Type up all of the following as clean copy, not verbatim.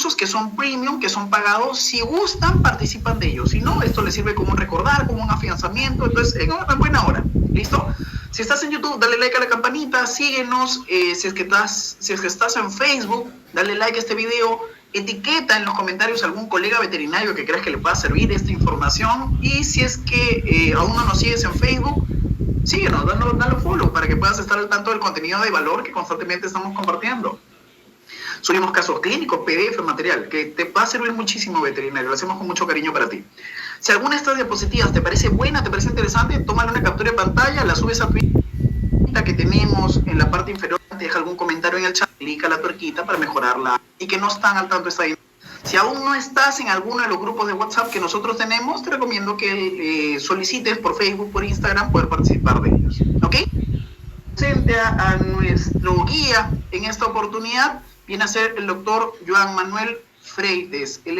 cursos que son premium, que son pagados. Si gustan, participan de ellos. Si no, esto les sirve como un recordar, como un afianzamiento. Entonces, en una buena hora. ¿Listo? Si estás en YouTube, dale like a la campanita, síguenos. Si es que estás en Facebook, dale like a este video. Etiqueta en los comentarios a algún colega veterinario que creas que le pueda servir esta información. Y si es que aún no nos sigues en Facebook, síguenos, dale follow para que puedas estar al tanto del contenido de valor que constantemente estamos compartiendo. Subimos casos clínicos, PDF, material, que te va a servir muchísimo, veterinario. Lo hacemos con mucho cariño para ti. Si alguna de estas diapositivas te parece buena, te parece interesante, tómale una captura de pantalla, la subes a tu que tenemos en la parte inferior, te deja algún comentario en el chat, clica la tuerquita para mejorarla y que no están al tanto de esta dinámica. Si aún no estás en alguno de los grupos de WhatsApp que nosotros tenemos, te recomiendo que solicites por Facebook, por Instagram, poder participar de ellos. ¿Ok? Presente a nuestro guía en esta oportunidad viene a ser el doctor Joan Manuel Freites. Él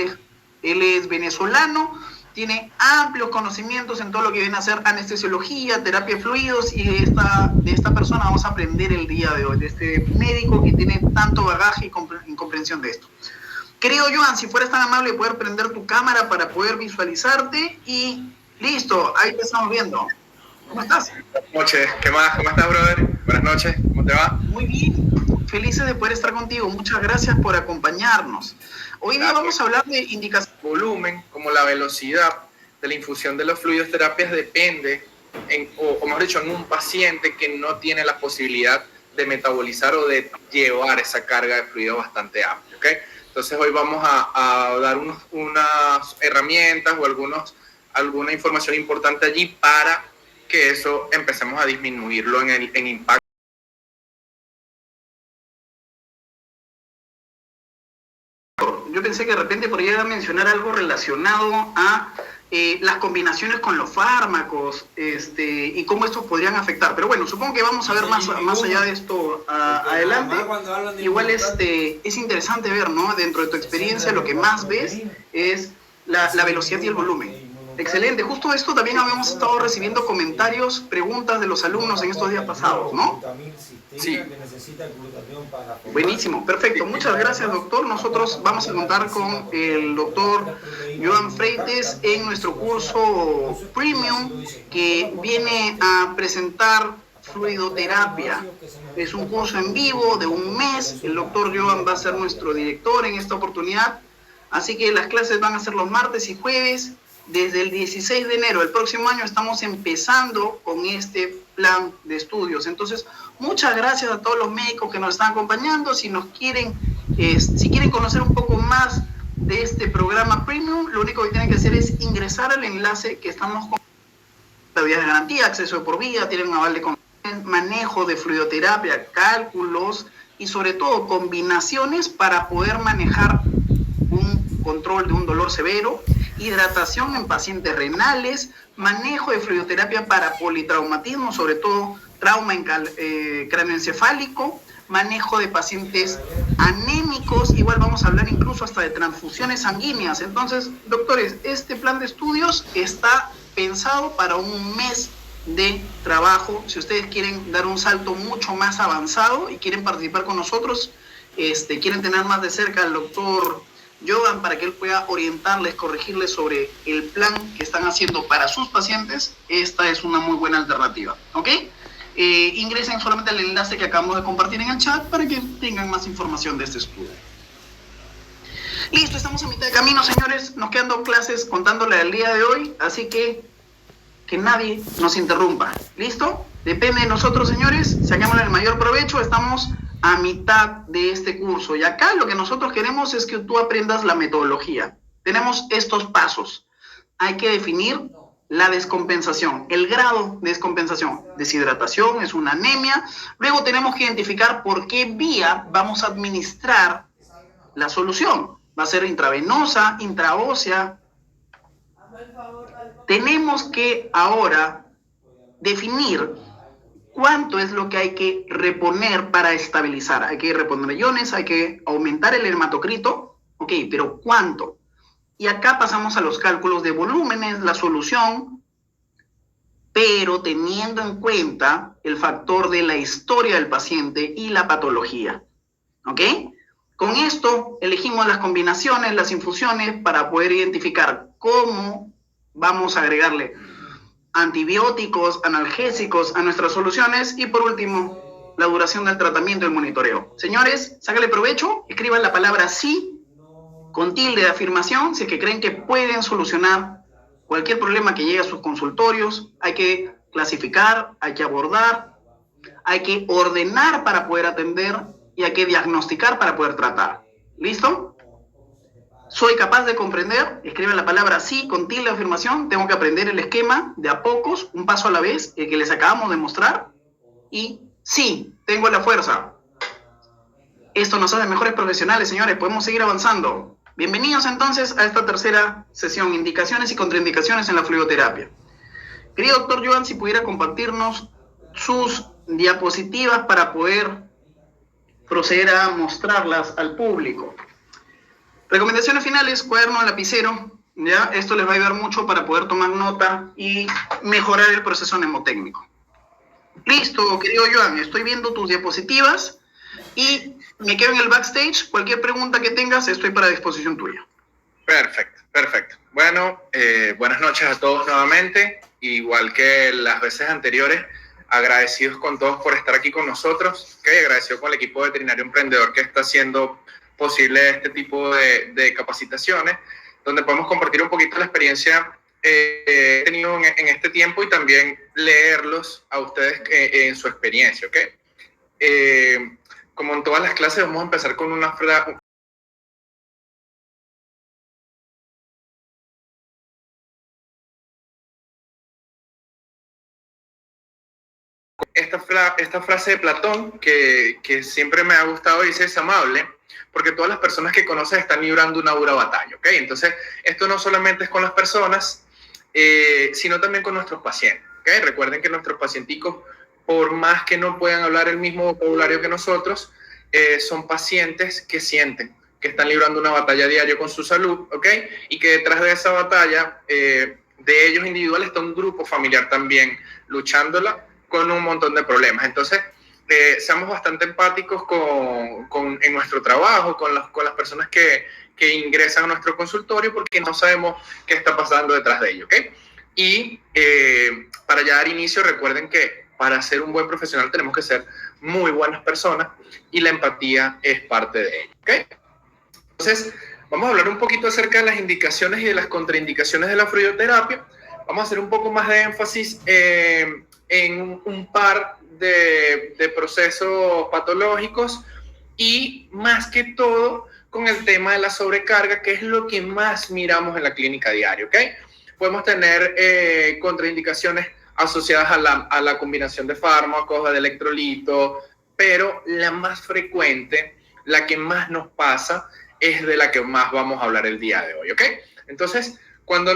es venezolano, tiene amplios conocimientos en todo lo que viene a ser anestesiología, terapia de fluidos, y de esta persona vamos a aprender el día de hoy, de este médico que tiene tanto bagaje y comprensión de esto. Querido Joan, si fueras tan amable de poder prender tu cámara para poder visualizarte y listo, ahí te estamos viendo. ¿Cómo estás? Buenas noches, ¿qué más? ¿Cómo estás, brother? Buenas noches, ¿cómo te va? Muy bien, felices de poder estar contigo. Muchas gracias por acompañarnos. Hoy día vamos a hablar de indicaciones. Volumen, como la velocidad de la infusión de los fluidos terapias depende, o mejor dicho, en un paciente que no tiene la posibilidad de metabolizar o de llevar esa carga de fluido bastante amplia, ¿ok? Entonces hoy vamos a dar unas herramientas o alguna información importante allí para que eso empecemos a disminuirlo en impacto. Yo pensé que de repente podría mencionar algo relacionado a las combinaciones con los fármacos y cómo estos podrían afectar. Pero bueno, supongo que vamos a ver más allá de esto adelante. Igual es interesante ver, ¿no? Dentro de tu experiencia lo que más ves es la velocidad y el volumen. Excelente, justo esto también habíamos estado recibiendo comentarios, preguntas de los alumnos en estos días pasados, ¿no? Sí. Buenísimo, perfecto. Muchas gracias, doctor. Nosotros vamos a contar con el doctor Joan Freites en nuestro curso Premium que viene a presentar fluidoterapia. Es un curso en vivo de un mes. El doctor Joan va a ser nuestro director en esta oportunidad. Así que las clases van a ser los martes y jueves. Desde el 16 de enero del próximo año estamos empezando con este plan de estudios. Entonces, muchas gracias a todos los médicos que nos están acompañando. Si quieren conocer un poco más de este programa Premium, lo único que tienen que hacer es ingresar al enlace que estamos con la vía de garantía, acceso de por vida, tienen un aval de manejo de fluidoterapia, cálculos y sobre todo combinaciones para poder manejar un control de un dolor severo, hidratación en pacientes renales, manejo de fluidoterapia para politraumatismo, sobre todo trauma en cráneoencefálico, manejo de pacientes anémicos, igual vamos a hablar incluso hasta de transfusiones sanguíneas. Entonces, doctores, este plan de estudios está pensado para un mes de trabajo. Si ustedes quieren dar un salto mucho más avanzado y quieren participar con nosotros, quieren tener más de cerca al doctor Joan para que él pueda orientarles, corregirles sobre el plan que están haciendo para sus pacientes, esta es una muy buena alternativa, ¿ok? Ingresen solamente al enlace que acabamos de compartir en el chat para que tengan más información de este estudio. Listo, estamos a mitad de camino, señores. Nos quedan 2 clases contándole al día de hoy, así que nadie nos interrumpa. ¿Listo? Depende de nosotros, señores. Saquémosle el mayor provecho. Estamos a mitad de este curso. Y acá lo que nosotros queremos es que tú aprendas la metodología. Tenemos estos pasos. Hay que definir la descompensación, el grado de descompensación. Deshidratación es una anemia. Luego tenemos que identificar por qué vía vamos a administrar la solución. Va a ser intravenosa, intraósea. Tenemos que ahora definir cuánto es lo que hay que reponer para estabilizar. Hay que reponer iones, hay que aumentar el hematocrito, ok, pero ¿cuánto? Y acá pasamos a los cálculos de volúmenes, la solución, pero teniendo en cuenta el factor de la historia del paciente y la patología, ¿ok? Con esto elegimos las combinaciones, las infusiones para poder identificar cómo vamos a agregarle antibióticos, analgésicos a nuestras soluciones y por último, la duración del tratamiento y el monitoreo. Señores, sácale provecho, escriban la palabra sí con tilde de afirmación si es que creen que pueden solucionar cualquier problema que llegue a sus consultorios. Hay que clasificar, hay que abordar, hay que ordenar para poder atender y hay que diagnosticar para poder tratar. ¿Listo? Soy capaz de comprender, escriben la palabra sí con tilde de afirmación, tengo que aprender el esquema de a pocos, un paso a la vez, el que les acabamos de mostrar, y sí, tengo la fuerza. Esto nos hace mejores profesionales, señores, podemos seguir avanzando. Bienvenidos entonces a esta tercera sesión, indicaciones y contraindicaciones en la fluidoterapia. Querido doctor Joan, si pudiera compartirnos sus diapositivas para poder proceder a mostrarlas al público. Recomendaciones finales, cuaderno, lapicero, ¿ya? Esto les va a ayudar mucho para poder tomar nota y mejorar el proceso mnemotécnico. Listo, querido Joan, estoy viendo tus diapositivas y me quedo en el backstage. Cualquier pregunta que tengas, estoy para disposición tuya. Perfecto, perfecto. Bueno, buenas noches a todos nuevamente. Igual que las veces anteriores, agradecidos con todos por estar aquí con nosotros. Agradecido con el equipo veterinario emprendedor que está haciendo posible este tipo de capacitaciones, donde podemos compartir un poquito la experiencia que he tenido en este tiempo y también leerlos a ustedes en su experiencia, ¿ok? Como en todas las clases, vamos a empezar con una frase. Esta frase de Platón, que siempre me ha gustado, dice: es amable, porque todas las personas que conoces están librando una dura batalla, ¿ok? Entonces, esto no solamente es con las personas, sino también con nuestros pacientes, ¿ok? Recuerden que nuestros pacienticos, por más que no puedan hablar el mismo vocabulario que nosotros, son pacientes que sienten que están librando una batalla diaria con su salud, ¿ok? Y que detrás de esa batalla, de ellos individuales, está un grupo familiar también luchándola con un montón de problemas. Entonces, seamos bastante empáticos en nuestro trabajo, con las personas que ingresan a nuestro consultorio, porque no sabemos qué está pasando detrás de ello, ¿ok? Y para ya dar inicio, recuerden que para ser un buen profesional tenemos que ser muy buenas personas y la empatía es parte de ello, ¿ok? Entonces, vamos a hablar un poquito acerca de las indicaciones y de las contraindicaciones de la fluidoterapia. Vamos a hacer un poco más de énfasis en un par de procesos patológicos y más que todo con el tema de la sobrecarga, que es lo que más miramos en la clínica diaria, ¿ok? Podemos tener contraindicaciones asociadas a la combinación de fármacos, de electrolitos, pero la más frecuente, la que más nos pasa, es de la que más vamos a hablar el día de hoy, ¿ok? Entonces, ¿cuándo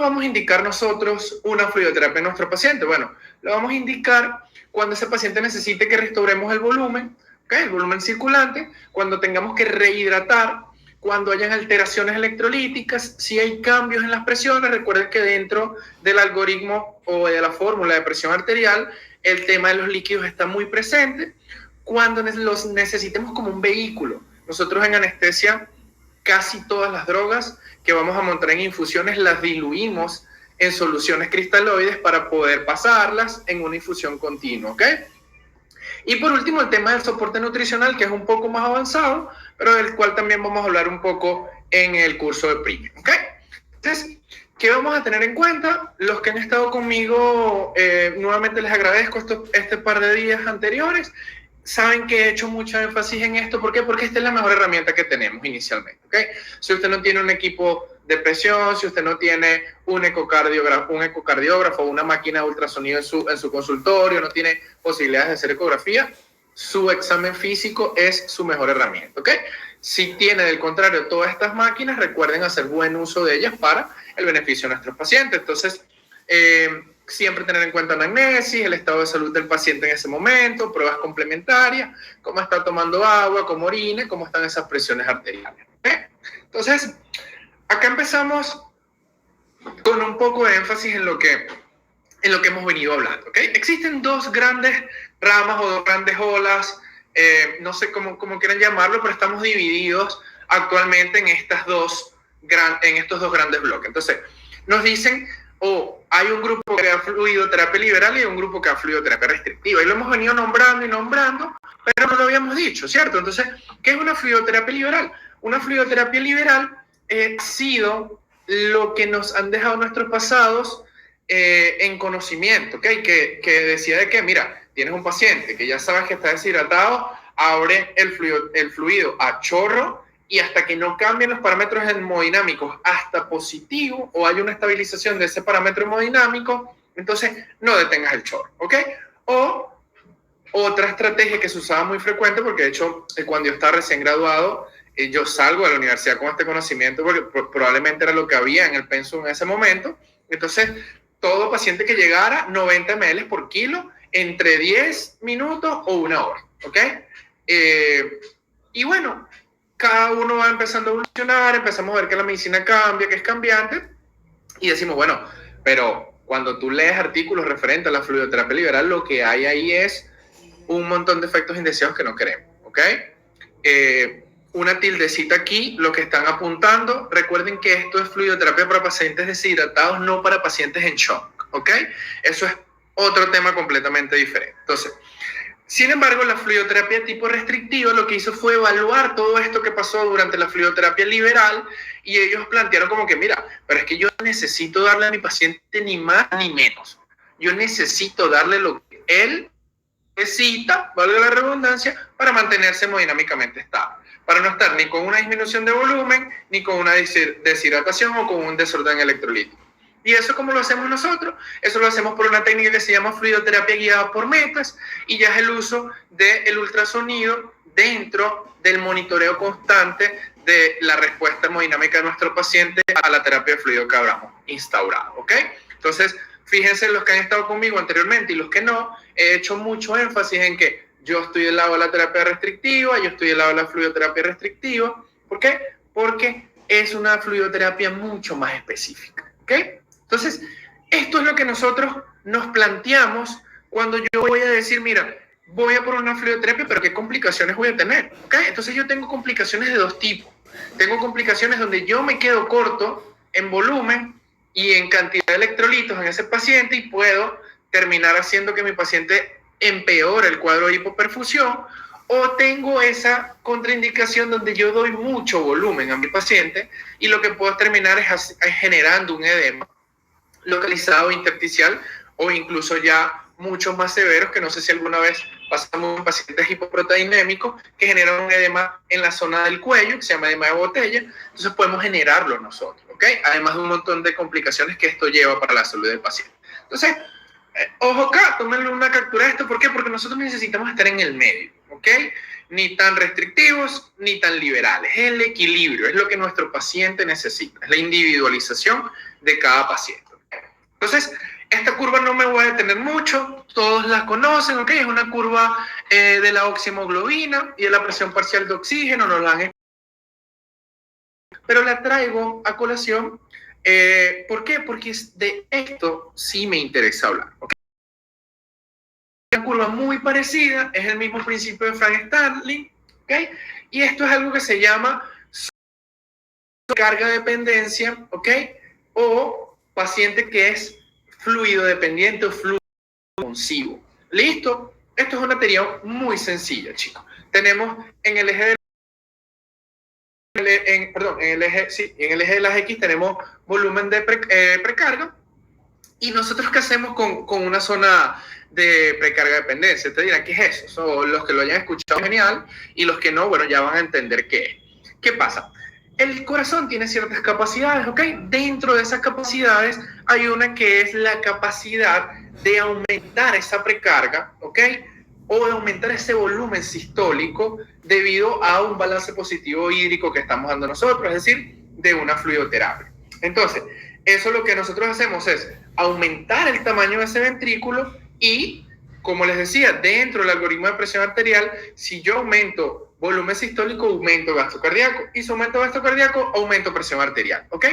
vamos a indicar nosotros una fluidoterapia en nuestro paciente? Bueno, lo vamos a indicar cuando ese paciente necesite que restauremos el volumen, ¿okay? El volumen circulante, cuando tengamos que rehidratar, cuando hayan alteraciones electrolíticas, si hay cambios en las presiones. Recuerden que dentro del algoritmo o de la fórmula de presión arterial, el tema de los líquidos está muy presente. Cuando los necesitemos como un vehículo. Nosotros en anestesia, casi todas las drogas que vamos a montar en infusiones las diluimos en soluciones cristaloides para poder pasarlas en una infusión continua, ¿ok? Y por último, el tema del soporte nutricional, que es un poco más avanzado, pero del cual también vamos a hablar un poco en el curso de Premium, ¿ok? Entonces, ¿qué vamos a tener en cuenta? Los que han estado conmigo, nuevamente les agradezco este par de días anteriores. Saben que he hecho mucho énfasis en esto. ¿Por qué? Porque esta es la mejor herramienta que tenemos inicialmente, ¿ok? Si usted no tiene un equipo de presión, si usted no tiene un ecocardiógrafo o una máquina de ultrasonido en su consultorio, no tiene posibilidades de hacer ecografía, su examen físico es su mejor herramienta, ¿ok? Si tiene, del contrario, todas estas máquinas, recuerden hacer buen uso de ellas para el beneficio de nuestros pacientes. Entonces, siempre tener en cuenta anamnesis, el estado de salud del paciente en ese momento, pruebas complementarias, cómo está tomando agua, cómo orina, cómo están esas presiones arteriales, ¿ok? Entonces, acá empezamos con un poco de énfasis en lo que hemos venido hablando, ¿ok? Existen dos grandes ramas o dos grandes olas no sé cómo quieran llamarlo, pero estamos divididos actualmente en estos dos grandes bloques. Entonces, nos dicen, hay un grupo que da fluidoterapia liberal y hay un grupo que da fluidoterapia restrictiva. Y lo hemos venido nombrando y nombrando, pero no lo habíamos dicho, ¿cierto? Entonces, ¿qué es una fluidoterapia liberal? Una fluidoterapia liberal ha sido lo que nos han dejado nuestros pasados en conocimiento, ¿okay? Que decía de que, mira, tienes un paciente que ya sabes que está deshidratado, abre el fluido a chorro y hasta que no cambien los parámetros hemodinámicos hasta positivo o hay una estabilización de ese parámetro hemodinámico, entonces no detengas el chorro, ¿ok? O otra estrategia que se usaba muy frecuente, porque de hecho cuando yo estaba recién graduado, yo salgo de la universidad con este conocimiento porque probablemente era lo que había en el pensum en ese momento. Entonces, todo paciente que llegara, 90 ml por kilo, entre 10 minutos o 1 hora, ¿ok? Y bueno, cada uno va empezando a evolucionar, empezamos a ver que la medicina cambia, que es cambiante, y decimos, bueno, pero cuando tú lees artículos referentes a la fluidoterapia liberal, lo que hay ahí es un montón de efectos indeseados que no queremos, ¿ok? Una tildecita aquí, lo que están apuntando, recuerden que esto es fluidoterapia para pacientes deshidratados, no para pacientes en shock, ¿ok? Eso es otro tema completamente diferente. Entonces, sin embargo, la fluidoterapia tipo restrictiva lo que hizo fue evaluar todo esto que pasó durante la fluidoterapia liberal y ellos plantearon como que, mira, pero es que yo necesito darle a mi paciente ni más ni menos. Yo necesito darle lo que él necesita, valga la redundancia, para mantenerse hemodinámicamente estable, para no estar ni con una disminución de volumen, ni con una deshidratación o con un desorden electrolítico. ¿Y eso cómo lo hacemos nosotros? Eso lo hacemos por una técnica que se llama fluidoterapia guiada por metas y ya es el uso del ultrasonido dentro del monitoreo constante de la respuesta hemodinámica de nuestro paciente a la terapia de fluido que habramos instaurado, ¿ok? Entonces, fíjense los que han estado conmigo anteriormente y los que no, he hecho mucho énfasis en que yo estoy del lado de la terapia restrictiva, yo estoy del lado de la fluidoterapia restrictiva. ¿Por qué? Porque es una fluidoterapia mucho más específica, ¿ok? Entonces, esto es lo que nosotros nos planteamos cuando yo voy a decir, mira, voy a por una fluidoterapia, pero ¿qué complicaciones voy a tener? ¿Ok? Entonces yo tengo complicaciones de dos tipos. Tengo complicaciones donde yo me quedo corto en volumen y en cantidad de electrolitos en ese paciente y puedo terminar haciendo que mi paciente empeore el cuadro de hipoperfusión, o tengo esa contraindicación donde yo doy mucho volumen a mi paciente y lo que puedo terminar es generando un edema localizado intersticial o incluso ya muchos más severos que no sé si alguna vez pasamos en pacientes hipoproteinémicos que generan un edema en la zona del cuello que se llama edema de botella. Entonces podemos generarlo nosotros, ¿ok? Además de un montón de complicaciones que esto lleva para la salud del paciente. Entonces, ojo acá, tómenle una captura de esto. ¿Por qué? Porque nosotros necesitamos estar en el medio, ¿ok? Ni tan restrictivos ni tan liberales. Es el equilibrio, es lo que nuestro paciente necesita, es la individualización de cada paciente. Entonces, esta curva no me voy a detener mucho, todos la conocen, ¿ok? Es una curva de la oxihemoglobina y de la presión parcial de oxígeno, no la han... Pero la traigo a colación, ¿por qué? Porque de esto sí me interesa hablar, ¿ok? Una curva muy parecida, es el mismo principio de Frank Starling, ¿ok? Y esto es algo que se llama carga dependencia, ¿ok? O paciente que es fluido dependiente o fluido responsivo. ¿Listo? Esto es una teoría muy sencilla, chicos. Tenemos en el eje en el eje de las X tenemos volumen de precarga. Y nosotros, ¿qué hacemos con una zona de precarga dependencia? Te dirán, ¿qué es eso? So, los que lo hayan escuchado, genial. Y los que no, bueno, ya van a entender qué es. ¿Qué pasa? El corazón tiene ciertas capacidades, ¿ok? Dentro de esas capacidades hay una que es la capacidad de aumentar esa precarga, ¿ok? O de aumentar ese volumen sistólico debido a un balance positivo hídrico que estamos dando nosotros, es decir, de una fluidoterapia. Entonces, eso lo que nosotros hacemos es aumentar el tamaño de ese ventrículo y, como les decía, dentro del algoritmo de presión arterial, si yo aumento volumen sistólico, aumento gasto cardíaco. Y si aumento gasto cardíaco, aumento presión arterial, ¿ok?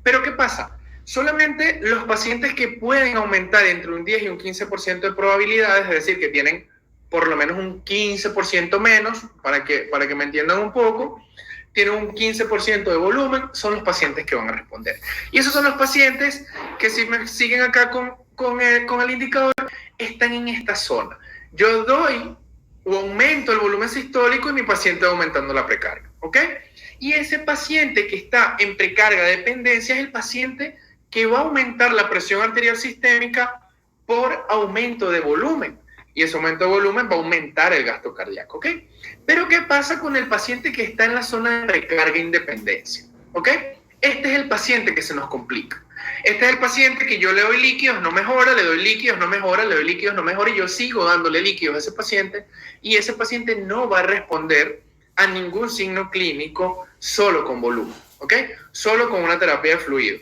Pero ¿qué pasa? Solamente los pacientes que pueden aumentar entre un 10 y un 15% de probabilidades, es decir, que tienen por lo menos un 15% menos, para que me entiendan un poco, tienen un 15% de volumen, son los pacientes que van a responder. Y esos son los pacientes que, si me siguen acá con el indicador, están en esta zona. Yo doy o aumento el volumen sistólico y mi paciente va aumentando la precarga, ¿ok? Y ese paciente que está en precarga de dependencia es el paciente que va a aumentar la presión arterial sistémica por aumento de volumen. Y ese aumento de volumen va a aumentar el gasto cardíaco, ¿ok? Pero ¿qué pasa con el paciente que está en la zona de precarga e independencia? ¿Ok? Este es el paciente que se nos complica. Este es el paciente que yo le doy líquidos, no mejora, le doy líquidos, no mejora, le doy líquidos, no mejora, y yo sigo dándole líquidos a ese paciente, y ese paciente no va a responder a ningún signo clínico solo con volumen, ¿ok? Solo con una terapia de fluido.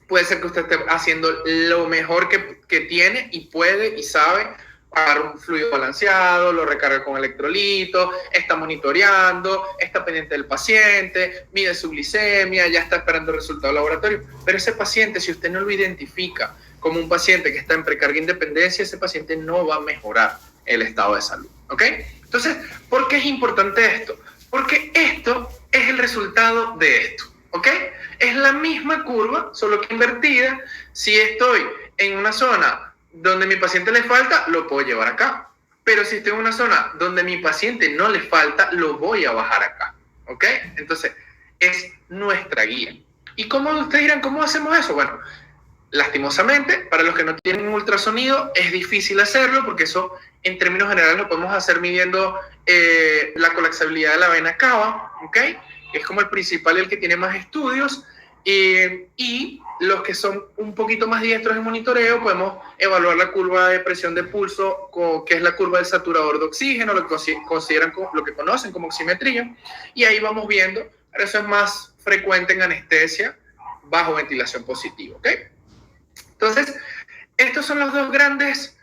Puede ser que usted esté haciendo lo mejor que tiene y puede y sabe para un fluido balanceado, lo recarga con electrolitos, está monitoreando, está pendiente del paciente, mide su glicemia, ya está esperando el resultado del laboratorio. Pero ese paciente, si usted no lo identifica como un paciente que está en precarga independencia, ese paciente no va a mejorar el estado de salud, ¿ok? Entonces, ¿por qué es importante esto? Porque esto es el resultado de esto, ¿ok? Es la misma curva, solo que invertida. Si estoy en una zona donde mi paciente le falta, lo puedo llevar acá. Pero si estoy en una zona donde mi paciente no le falta, lo voy a bajar acá, ¿ok? Entonces, es nuestra guía. ¿Y cómo ustedes dirán, cómo hacemos eso? Bueno, lastimosamente, para los que no tienen ultrasonido, es difícil hacerlo, porque eso, en términos generales, lo podemos hacer midiendo la colapsabilidad de la vena cava, ¿ok? Es como el principal, el que tiene más estudios, y los que son un poquito más diestros en monitoreo, podemos evaluar la curva de presión de pulso, que es la curva del saturador de oxígeno, lo que conocen como oximetría, y ahí vamos viendo. Pero eso es más frecuente en anestesia bajo ventilación positiva, ¿ok? Entonces, estos son los dos grandes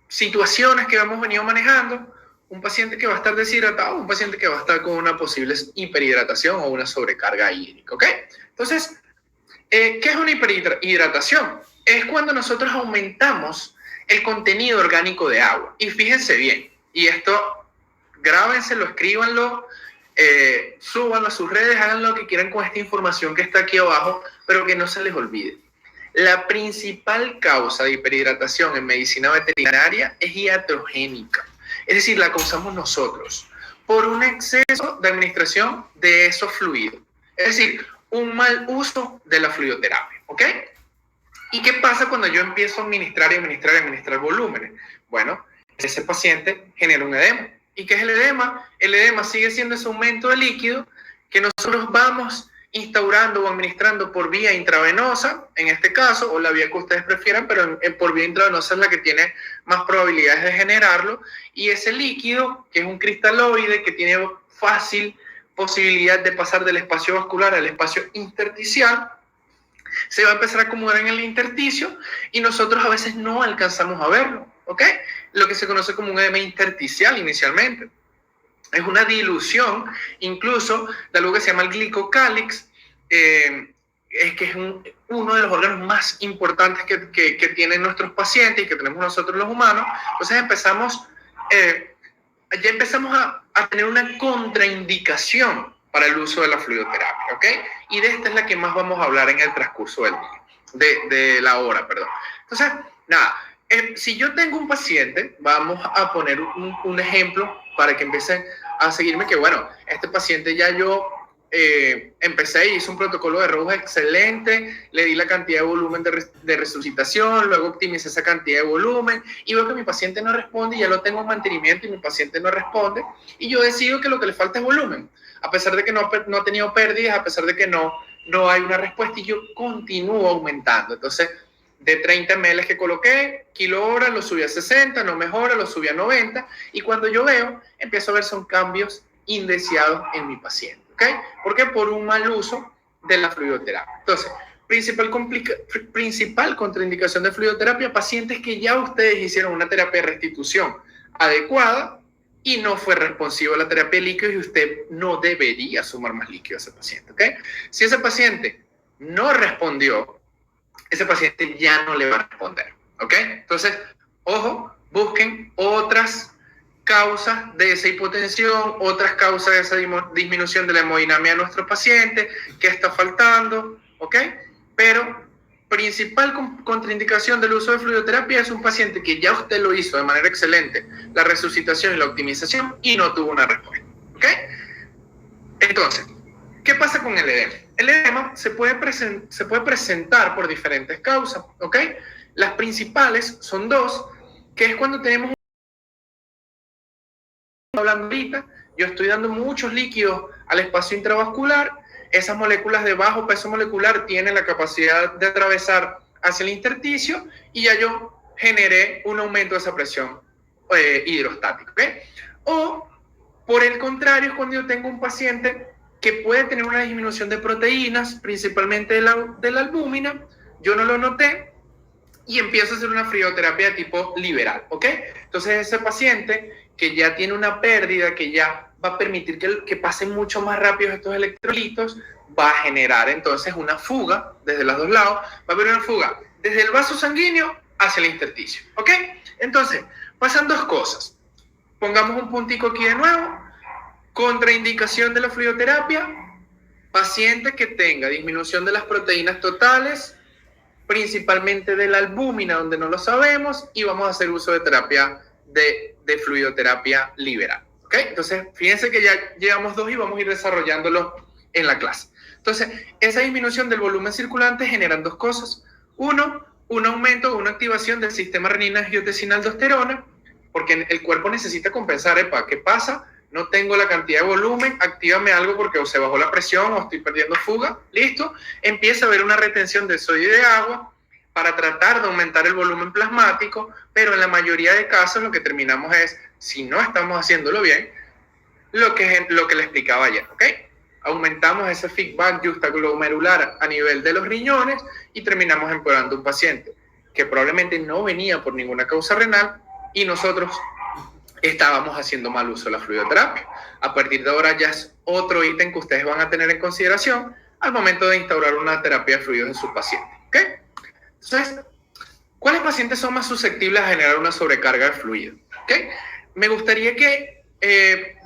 situaciones que hemos venido manejando. Un paciente que va a estar deshidratado, un paciente que va a estar con una posible hiperhidratación o una sobrecarga hídrica, ¿ok? Entonces, ¿qué es una hiperhidratación? Es cuando nosotros aumentamos el contenido orgánico de agua. Y fíjense bien, y esto grábenselo, escríbanlo, súbanlo a sus redes, hagan lo que quieran con esta información que está aquí abajo, pero que no se les olvide. La principal causa de hiperhidratación en medicina veterinaria es iatrogénica. Es decir, la causamos nosotros por un exceso de administración de esos fluidos. Es decir, un mal uso de la fluidoterapia, ¿ok? ¿Y qué pasa cuando yo empiezo a administrar volúmenes? Bueno, ese paciente genera un edema. ¿Y qué es el edema? El edema sigue siendo ese aumento de líquido que nosotros vamos instaurando o administrando por vía intravenosa, en este caso, o la vía que ustedes prefieran, pero por vía intravenosa es la que tiene más probabilidades de generarlo, y ese líquido, que es un cristaloide, que tiene fácil posibilidad de pasar del espacio vascular al espacio intersticial, se va a empezar a acumular en el intersticio, y nosotros a veces no alcanzamos a verlo, ¿ok? Lo que se conoce como un edema intersticial inicialmente. Es una dilución incluso de algo que se llama el glicocálix, es que es uno de los órganos más importantes que tienen nuestros pacientes y que tenemos nosotros los humanos. Entonces ya empezamos a tener una contraindicación para el uso de la fluidoterapia, ¿ok? Y de esta es la que más vamos a hablar en el transcurso del día, de la hora, perdón. Entonces, nada, si yo tengo un paciente, vamos a poner un ejemplo para que empiecen a seguirme, que bueno, este paciente ya yo empecé y hice un protocolo de RUX excelente, le di la cantidad de volumen de resucitación, luego optimicé esa cantidad de volumen, y veo que mi paciente no responde, y ya lo tengo en mantenimiento y mi paciente no responde, y yo decido que lo que le falta es volumen, a pesar de que no ha tenido pérdidas, a pesar de que no hay una respuesta, y yo continúo aumentando. Entonces, de 30 ml que coloqué, kilo-hora, lo subí a 60, no mejora, lo subí a 90, y cuando yo veo, empiezo a ver son cambios indeseados en mi paciente, ¿ok? ¿Por qué? Por un mal uso de la fluidoterapia. Entonces, principal contraindicación de fluidoterapia, pacientes que ya ustedes hicieron una terapia de restitución adecuada y no fue responsivo a la terapia de líquidos, y usted no debería sumar más líquido a ese paciente, ¿ok? Si ese paciente no respondió, ese paciente ya no le va a responder, ¿ok? Entonces, ojo, busquen otras causas de esa hipotensión, otras causas de esa disminución de la hemodinamia de nuestro paciente, qué está faltando, ¿ok? Pero principal contraindicación del uso de fluidoterapia es un paciente que ya usted lo hizo de manera excelente, la resucitación y la optimización, y no tuvo una respuesta, ¿ok? Entonces, ¿qué pasa con el edema? El edema se puede presentar por diferentes causas, ¿ok? Las principales son dos, que es cuando tenemos, hablando ahorita, yo estoy dando muchos líquidos al espacio intravascular, esas moléculas de bajo peso molecular tienen la capacidad de atravesar hacia el intersticio y ya yo generé un aumento de esa presión hidrostática, ¿ok? O, por el contrario, es cuando yo tengo un paciente que puede tener una disminución de proteínas, principalmente de la albúmina, yo no lo noté, y empiezo a hacer una fluidoterapia de tipo liberal, ¿ok? Entonces ese paciente que ya tiene una pérdida, que ya va a permitir que pasen mucho más rápido estos electrolitos, va a generar entonces una fuga desde los dos lados, va a haber una fuga desde el vaso sanguíneo hacia el intersticio, ¿ok? Entonces, pasan dos cosas. Pongamos un puntico aquí de nuevo. Contraindicación de la fluidoterapia, paciente que tenga disminución de las proteínas totales, principalmente de la albúmina, donde no lo sabemos, y vamos a hacer uso de terapia de fluidoterapia liberal, ¿ok? Entonces, fíjense que ya llevamos dos y vamos a ir desarrollándolo en la clase. Entonces, esa disminución del volumen circulante generan dos cosas. Uno, un aumento o una activación del sistema renina-angiotensina-aldosterona, porque el cuerpo necesita compensar, ¿epa? ¿Qué pasa? No tengo la cantidad de volumen, actívame algo porque o se bajó la presión o estoy perdiendo fuga, listo. Empieza a haber una retención de sodio y de agua para tratar de aumentar el volumen plasmático, pero en la mayoría de casos lo que terminamos es, si no estamos haciéndolo bien, lo que le explicaba ayer, ¿ok? Aumentamos ese feedback justaglomerular a nivel de los riñones y terminamos empeorando un paciente que probablemente no venía por ninguna causa renal y nosotros estábamos haciendo mal uso de la fluidoterapia. A partir de ahora ya es otro ítem que ustedes van a tener en consideración al momento de instaurar una terapia de fluidos en sus pacientes, ¿ok? Entonces, ¿cuáles pacientes son más susceptibles a generar una sobrecarga de fluido? ¿Ok? Me gustaría que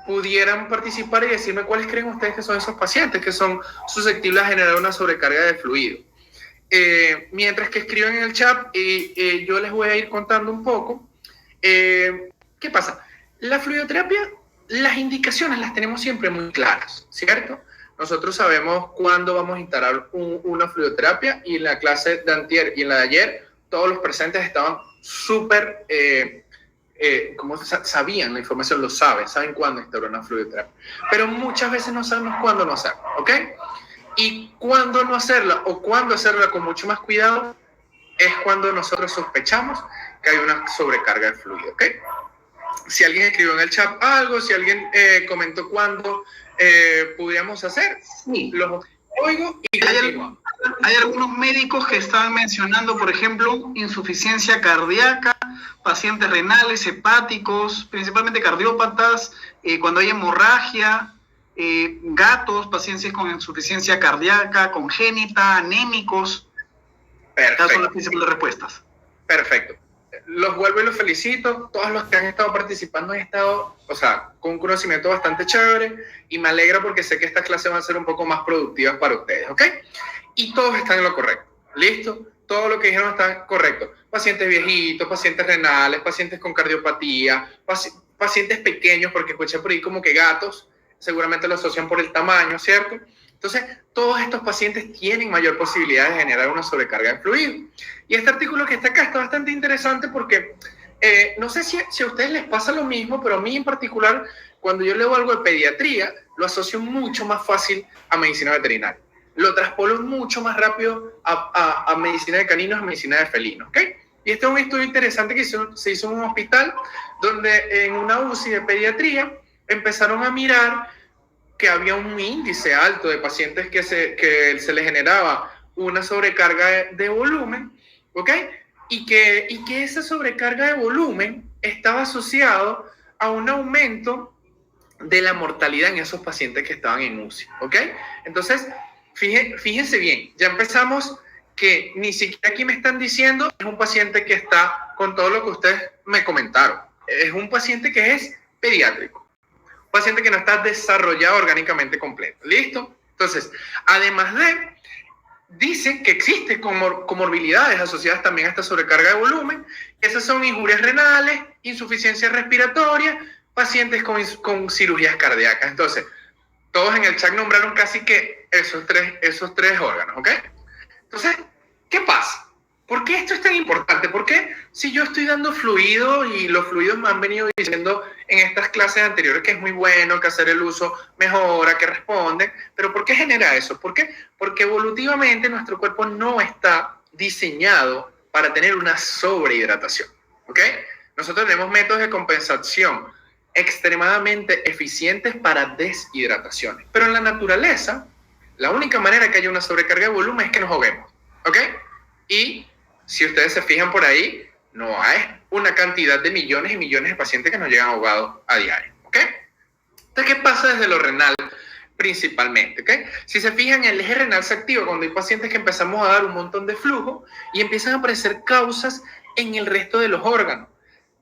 pudieran participar y decirme cuáles creen ustedes que son esos pacientes que son susceptibles a generar una sobrecarga de fluido. Mientras que escriben en el chat, yo les voy a ir contando un poco. ¿Qué pasa? La fluidoterapia, las indicaciones las tenemos siempre muy claras, ¿cierto? Nosotros sabemos cuándo vamos a instalar una fluidoterapia, y en la clase de antier y en la de ayer, todos los presentes estaban súper, como sabían la información, lo saben cuándo instalar una fluidoterapia. Pero muchas veces no sabemos cuándo no hacerla, ¿ok? Y cuándo no hacerla o cuándo hacerla con mucho más cuidado es cuando nosotros sospechamos que hay una sobrecarga de fluido, ¿ok? Si alguien escribió en el chat algo, si alguien comentó cuándo pudiéramos hacer, sí, los oigo y hay algunos médicos que estaban mencionando, por ejemplo, insuficiencia cardíaca, pacientes renales, hepáticos, principalmente cardiópatas, cuando hay hemorragia, gatos, pacientes con insuficiencia cardíaca, congénita, anémicos. Perfecto. Esas son las principales respuestas. Perfecto. Los vuelvo y los felicito. Todos los que han estado participando han estado, o sea, con un conocimiento bastante chévere, y me alegra porque sé que estas clases van a ser un poco más productivas para ustedes, ¿ok? Y todos están en lo correcto. ¿Listo? Todo lo que dijeron está correcto. Pacientes viejitos, pacientes renales, pacientes con cardiopatía, pacientes pequeños, porque escuché por ahí como que gatos, seguramente lo asocian por el tamaño, ¿cierto? Entonces, todos estos pacientes tienen mayor posibilidad de generar una sobrecarga de fluido. Y este artículo que está acá está bastante interesante porque no sé si a ustedes les pasa lo mismo, pero a mí en particular, cuando yo leo algo de pediatría, lo asocio mucho más fácil a medicina veterinaria. Lo traspolo mucho más rápido a medicina de caninos, a medicina de felinos, ¿ok? Y este es un estudio interesante que se hizo en un hospital donde en una UCI de pediatría empezaron a mirar que había un índice alto de pacientes que se les generaba una sobrecarga de volumen, ¿ok? Y que esa sobrecarga de volumen estaba asociado a un aumento de la mortalidad en esos pacientes que estaban en UCI, ¿ok? Entonces, fíjense bien, ya empezamos que ni siquiera aquí me están diciendo es un paciente que está con todo lo que ustedes me comentaron. Es un paciente que es pediátrico, un paciente que no está desarrollado orgánicamente completo. ¿Listo? Entonces, además de, dicen que existen comorbilidades asociadas también a esta sobrecarga de volumen. Esas son injurias renales, insuficiencia respiratoria, pacientes con cirugías cardíacas. Entonces, todos en el chat nombraron casi que esos tres órganos, ¿ok? Entonces, ¿qué pasa? ¿Por qué esto es tan importante? Porque si yo estoy dando fluido y los fluidos me han venido diciendo en estas clases anteriores que es muy bueno, que hacer el uso mejora, que responden, pero ¿por qué genera eso? ¿Por qué? Porque evolutivamente nuestro cuerpo no está diseñado para tener una sobrehidratación, ¿ok? Nosotros tenemos métodos de compensación extremadamente eficientes para deshidrataciones, pero en la naturaleza, la única manera que haya una sobrecarga de volumen es que nos ahoguemos, ¿ok? Y si ustedes se fijan por ahí, no hay una cantidad de millones y millones de pacientes que nos llegan ahogados a diario, ¿ok? Entonces, ¿qué pasa desde lo renal principalmente? ¿Ok? Si se fijan, el eje renal se activa cuando hay pacientes que empezamos a dar un montón de flujo y empiezan a aparecer causas en el resto de los órganos.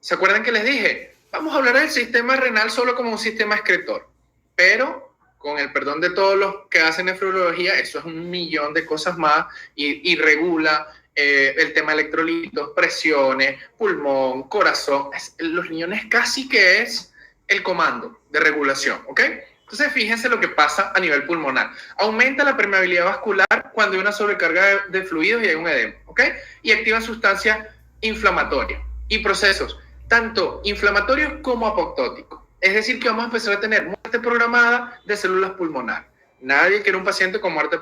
¿Se acuerdan que les dije? Vamos a hablar del sistema renal solo como un sistema excretor, pero con el perdón de todos los que hacen nefrología, eso es un millón de cosas más y regula el tema de electrolitos, presiones, pulmón, corazón. Los riñones casi que es el comando de regulación, ¿ok? Entonces, fíjense lo que pasa a nivel pulmonar. Aumenta la permeabilidad vascular cuando hay una sobrecarga de fluidos y hay un edema, ¿ok? Y activan sustancias inflamatorias y procesos, tanto inflamatorios como apoptóticos. Es decir, que vamos a empezar a tener muerte programada de células pulmonares. Nadie quiere un paciente con muerte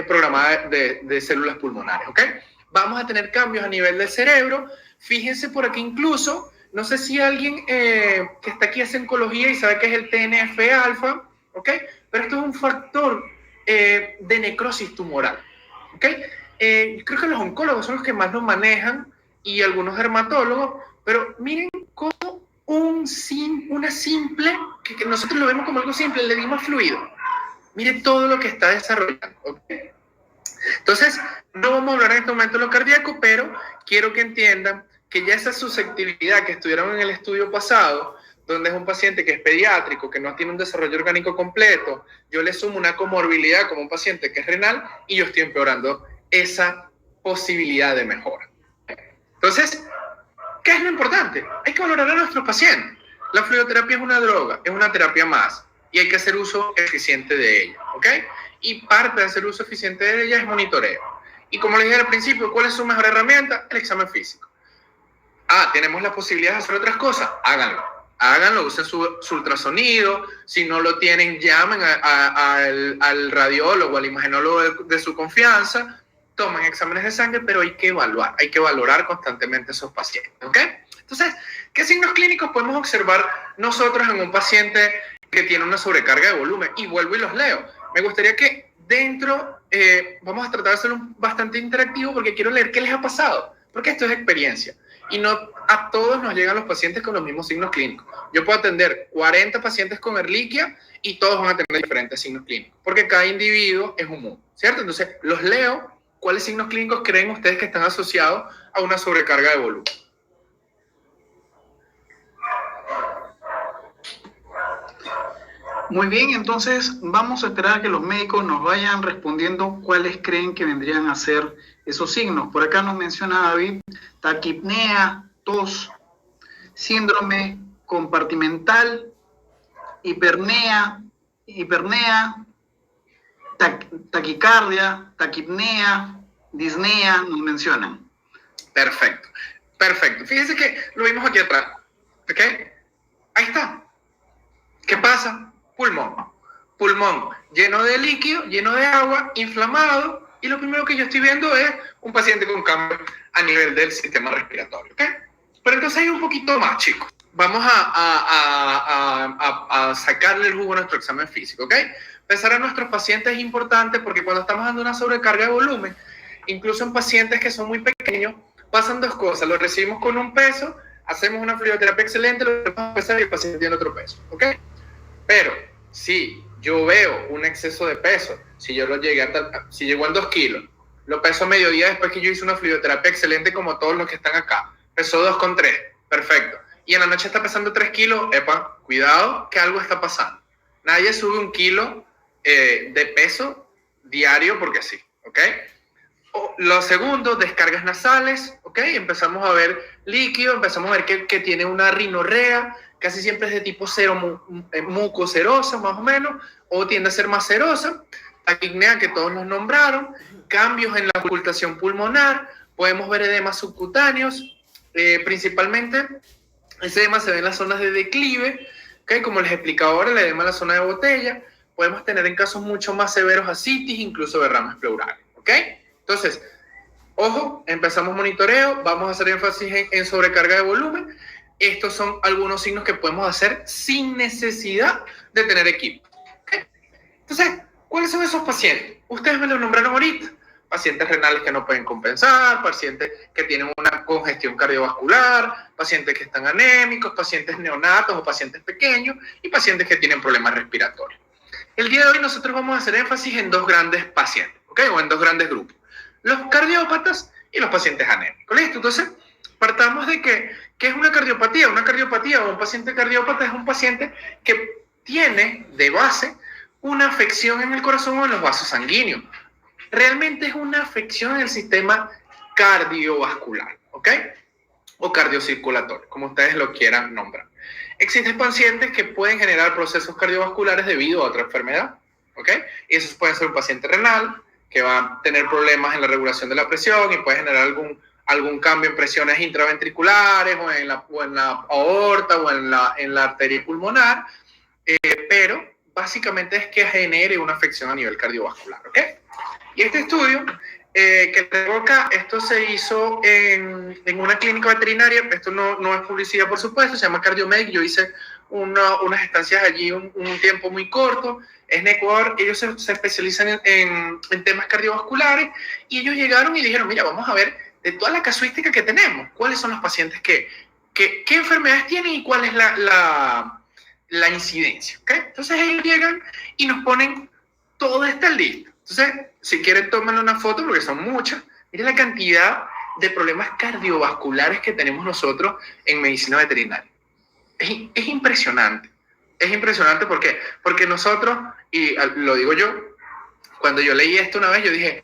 programada de células pulmonares, ¿ok? Vamos a tener cambios a nivel del cerebro. Fíjense por aquí incluso, no sé si alguien que está aquí hace oncología y sabe que es el TNF-alfa, ¿ok? Pero esto es un factor de necrosis tumoral, ¿ok? Creo que los oncólogos son los que más lo manejan y algunos dermatólogos, pero miren cómo una simple, que nosotros lo vemos como algo simple, le dimos fluido. Miren todo lo que está desarrollando, ¿ok? Entonces, no vamos a hablar en este momento de lo cardíaco, pero quiero que entiendan que ya esa susceptibilidad que estudiaron en el estudio pasado, donde es un paciente que es pediátrico, que no tiene un desarrollo orgánico completo, yo le sumo una comorbilidad como un paciente que es renal y yo estoy empeorando esa posibilidad de mejora. Entonces, ¿qué es lo importante? Hay que valorar a nuestros pacientes. La fluidoterapia es una droga, es una terapia más y hay que hacer uso eficiente de ella, ¿ok? Y parte de hacer uso eficiente de ella es monitoreo. Y como les dije al principio, ¿cuál es su mejor herramienta? El examen físico. Tenemos la posibilidad de hacer otras cosas, háganlo, usen su ultrasonido, si no lo tienen, llamen al radiólogo, al imagenólogo de su confianza, tomen exámenes de sangre, pero hay que valorar constantemente a esos pacientes, ¿ok? Entonces, ¿qué signos clínicos podemos observar nosotros en un paciente que tiene una sobrecarga de volumen? Y vuelvo y los leo. Me gustaría que dentro, vamos a tratar de hacerlo bastante interactivo porque quiero leer qué les ha pasado, porque esto es experiencia. Y no a todos nos llegan los pacientes con los mismos signos clínicos. Yo puedo atender 40 pacientes con Ehrlichia y todos van a tener diferentes signos clínicos, porque cada individuo es un mundo, ¿cierto? Entonces, los leo. ¿Cuáles signos clínicos creen ustedes que están asociados a una sobrecarga de volumen? Muy bien, entonces vamos a esperar a que los médicos nos vayan respondiendo cuáles creen que vendrían a ser esos signos. Por acá nos menciona David, taquipnea, tos, síndrome compartimental, hipernea, taquicardia, taquipnea, disnea, nos mencionan. Perfecto. Fíjense que lo vimos aquí atrás, ¿ok? Ahí está. ¿Qué pasa? Pulmón lleno de líquido, lleno de agua, inflamado, y lo primero que yo estoy viendo es un paciente con cambio a nivel del sistema respiratorio, ¿ok? Pero entonces hay un poquito más, chicos. Vamos a sacarle el jugo a nuestro examen físico, ¿ok? Pensar a nuestros pacientes es importante porque cuando estamos dando una sobrecarga de volumen, incluso en pacientes que son muy pequeños, pasan dos cosas. Los recibimos con un peso, hacemos una fluidoterapia excelente, lo dejamos pesar y el paciente tiene otro peso, ¿ok? Pero si yo veo un exceso de peso, si llegó a 2 kilos, lo peso a mediodía después que yo hice una fluidoterapia excelente como todos los que están acá, pesó 2,3, Perfecto. Y en la noche está pesando 3 kilos, epa, cuidado que algo está pasando. Nadie sube 1 kilo de peso diario porque sí, ¿ok? Lo segundo, descargas nasales, ¿ok? Empezamos a ver líquido, empezamos a ver que tiene una rinorrea, casi siempre es de tipo mucocerosa, más o menos, o tiende a ser más cerosa. Taquipnea, que todos nos nombraron, cambios en la ocultación pulmonar, podemos ver edemas subcutáneos, principalmente ese edema se ve en las zonas de declive, ¿okay? Como les explicaba ahora, el edema en la zona de botella, podemos tener en casos mucho más severos ascitis, incluso derrames pleurales, ¿ok? Entonces, ojo, empezamos monitoreo, vamos a hacer énfasis en sobrecarga de volumen. Estos son algunos signos que podemos hacer sin necesidad de tener equipo, ¿okay? Entonces, ¿cuáles son esos pacientes? Ustedes me los nombraron ahorita. Pacientes renales que no pueden compensar, pacientes que tienen una congestión cardiovascular, pacientes que están anémicos, pacientes neonatos o pacientes pequeños y pacientes que tienen problemas respiratorios. El día de hoy nosotros vamos a hacer énfasis en 2 grandes pacientes, ¿ok? O en 2 grandes grupos. Los cardiópatas y los pacientes anémicos. ¿Listo? Entonces, partamos de ¿qué es una cardiopatía? Una cardiopatía o un paciente cardiópata es un paciente que tiene de base una afección en el corazón o en los vasos sanguíneos. Realmente es una afección en el sistema cardiovascular, ¿ok? O cardiocirculatorio, como ustedes lo quieran nombrar. Existen pacientes que pueden generar procesos cardiovasculares debido a otra enfermedad, ¿ok? Y eso puede ser un paciente renal que va a tener problemas en la regulación de la presión y puede generar algún cambio en presiones intraventriculares o en la aorta o en la arteria pulmonar, pero básicamente es que genere una afección a nivel cardiovascular, ¿ok? Y este estudio que tengo acá, esto se hizo en una clínica veterinaria, esto no es publicidad por supuesto, se llama CardioMedic, yo hice unas estancias allí un tiempo muy corto, es en Ecuador, ellos se especializan en temas cardiovasculares y ellos llegaron y dijeron, mira, vamos a ver de toda la casuística que tenemos, cuáles son los pacientes qué enfermedades tienen y cuál es la incidencia, ¿okay? Entonces ellos llegan y nos ponen toda esta lista. Entonces, si quieren, tómenle una foto porque son muchas. Miren la cantidad de problemas cardiovasculares que tenemos nosotros en medicina veterinaria. Es impresionante. Es impresionante porque nosotros, y lo digo yo, cuando yo leí esto una vez, yo dije,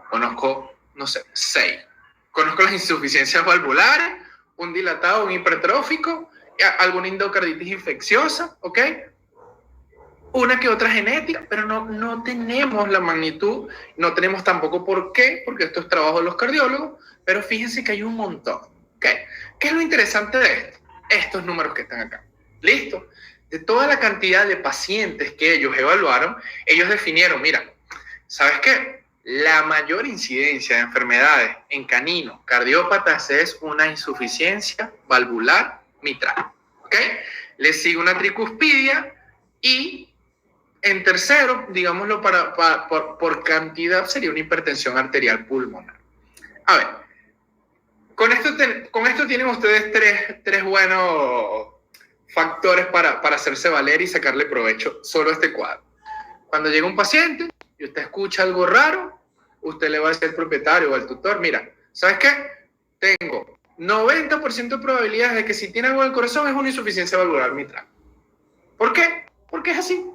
conozco, no sé, 6. Conozco las insuficiencias valvulares, un dilatado, un hipertrófico, alguna endocarditis infecciosa, ¿ok? Una que otra genética, pero no tenemos la magnitud, no tenemos tampoco por qué, porque esto es trabajo de los cardiólogos, pero fíjense que hay un montón, ¿ok? ¿Qué es lo interesante de esto? Estos números que están acá. ¿Listo? De toda la cantidad de pacientes que ellos evaluaron, ellos definieron, mira, ¿sabes qué? La mayor incidencia de enfermedades en caninos cardiópatas es una insuficiencia valvular mitral, ¿ok? Le sigue una tricuspidia y en tercero, digámoslo por cantidad, sería una hipertensión arterial pulmonar. A ver, con esto tienen ustedes tres buenos factores para hacerse valer y sacarle provecho solo a este cuadro. Cuando llega un paciente y usted escucha algo raro, usted le va a decir al propietario o al tutor, mira, ¿sabes qué? Tengo 90% de probabilidades de que si tiene algo en el corazón es una insuficiencia valvular mitral. ¿Por qué? Porque es así.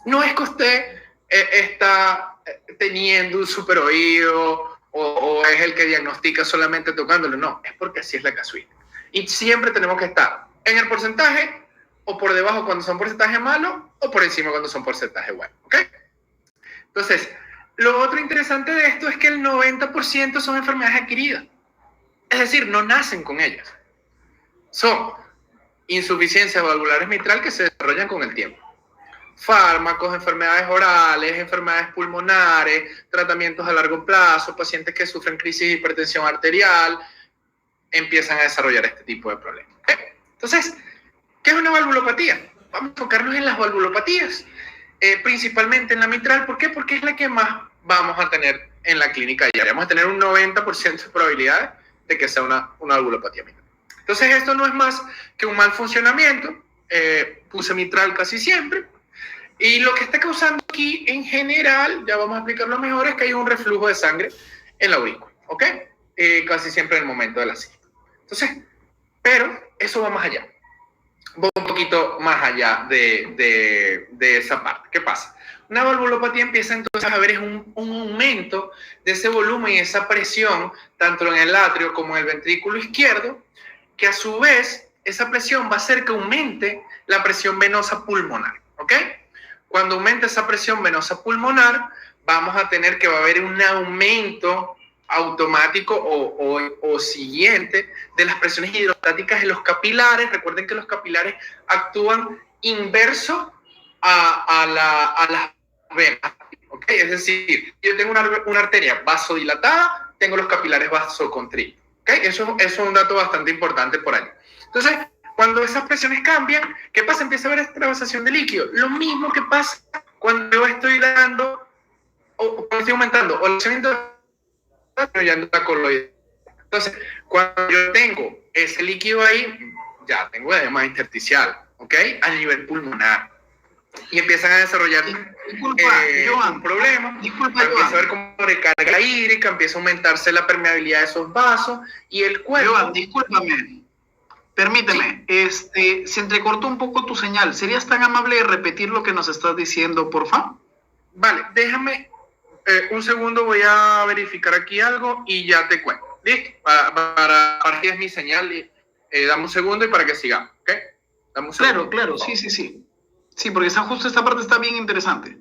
No es que usted está teniendo un super oído o es el que diagnostica solamente tocándolo. No, es porque así es la casuística. Y siempre tenemos que estar en el porcentaje o por debajo cuando son porcentajes malos o por encima cuando son porcentajes buenos. ¿Ok? Entonces, lo otro interesante de esto es que el 90% son enfermedades adquiridas. Es decir, no nacen con ellas. Son insuficiencias valvulares mitral que se desarrollan con el tiempo. Fármacos, enfermedades orales, enfermedades pulmonares, tratamientos a largo plazo, pacientes que sufren crisis de hipertensión arterial, empiezan a desarrollar este tipo de problemas. Entonces, ¿qué es una valvulopatía? Vamos a enfocarnos en las valvulopatías, principalmente en la mitral. ¿Por qué? Porque es la que más vamos a tener en la clínica diaria. Vamos a tener un 90% de probabilidades de que sea una valvulopatía mitral. Entonces, esto no es más que un mal funcionamiento, puse mitral casi siempre, y lo que está causando aquí en general, ya vamos a explicarlo mejor, es que hay un reflujo de sangre en la aurícula, ¿ok? Casi siempre en el momento de la cita. Entonces, Pero eso va más allá. Va un poquito más allá de esa parte. ¿Qué pasa? Una valvulopatía empieza entonces a ver es un aumento de ese volumen y esa presión, tanto en el atrio como en el ventrículo izquierdo, que a su vez esa presión va a hacer que aumente la presión venosa pulmonar, ¿ok? Cuando aumente esa presión venosa pulmonar, vamos a tener que va a haber un aumento automático o siguiente de las presiones hidrostáticas en los capilares. Recuerden que los capilares actúan inverso a las venas, ¿ok? Es decir, yo tengo una arteria vasodilatada, tengo los capilares vasoconstrictos, ¿ok? Eso es un dato bastante importante por ahí. Entonces, cuando esas presiones cambian, ¿qué pasa? Empieza a haber extravasación de líquido. Lo mismo que pasa cuando yo estoy dando o cuando estoy aumentando o la coloide. Entonces, cuando yo tengo ese líquido ahí, ya tengo edema intersticial, ¿ok? A nivel pulmonar. Y empiezan a desarrollar un problema. Empieza a haber como recarga hídrica, empieza a aumentarse la permeabilidad de esos vasos y el cuerpo... Joan, discúlpame. Permíteme, ¿sí? Se entrecortó un poco tu señal. ¿Serías tan amable de repetir lo que nos estás diciendo, porfa? Vale, déjame un segundo, voy a verificar aquí algo y ya te cuento. ¿Listo? Para que es mi señal. Dame un segundo y para que sigamos, ¿ok? Dame un segundo. Claro, sí. Sí, porque justo esta parte está bien interesante.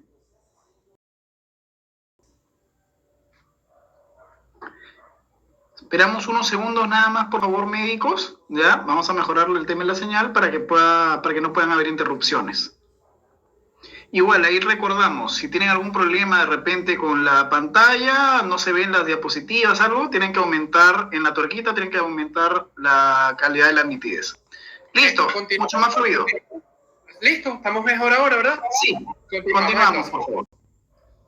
Esperamos unos segundos nada más, por favor, médicos. Ya, vamos a mejorar el tema de la señal para que no puedan haber interrupciones. Igual, ahí recordamos, si tienen algún problema de repente con la pantalla, no se ven las diapositivas, algo, tienen que aumentar en la tuerquita, tienen que aumentar la calidad de la nitidez. Listo, mucho más fluido. Listo, estamos mejor ahora, ¿verdad? Sí, continuamos, por favor.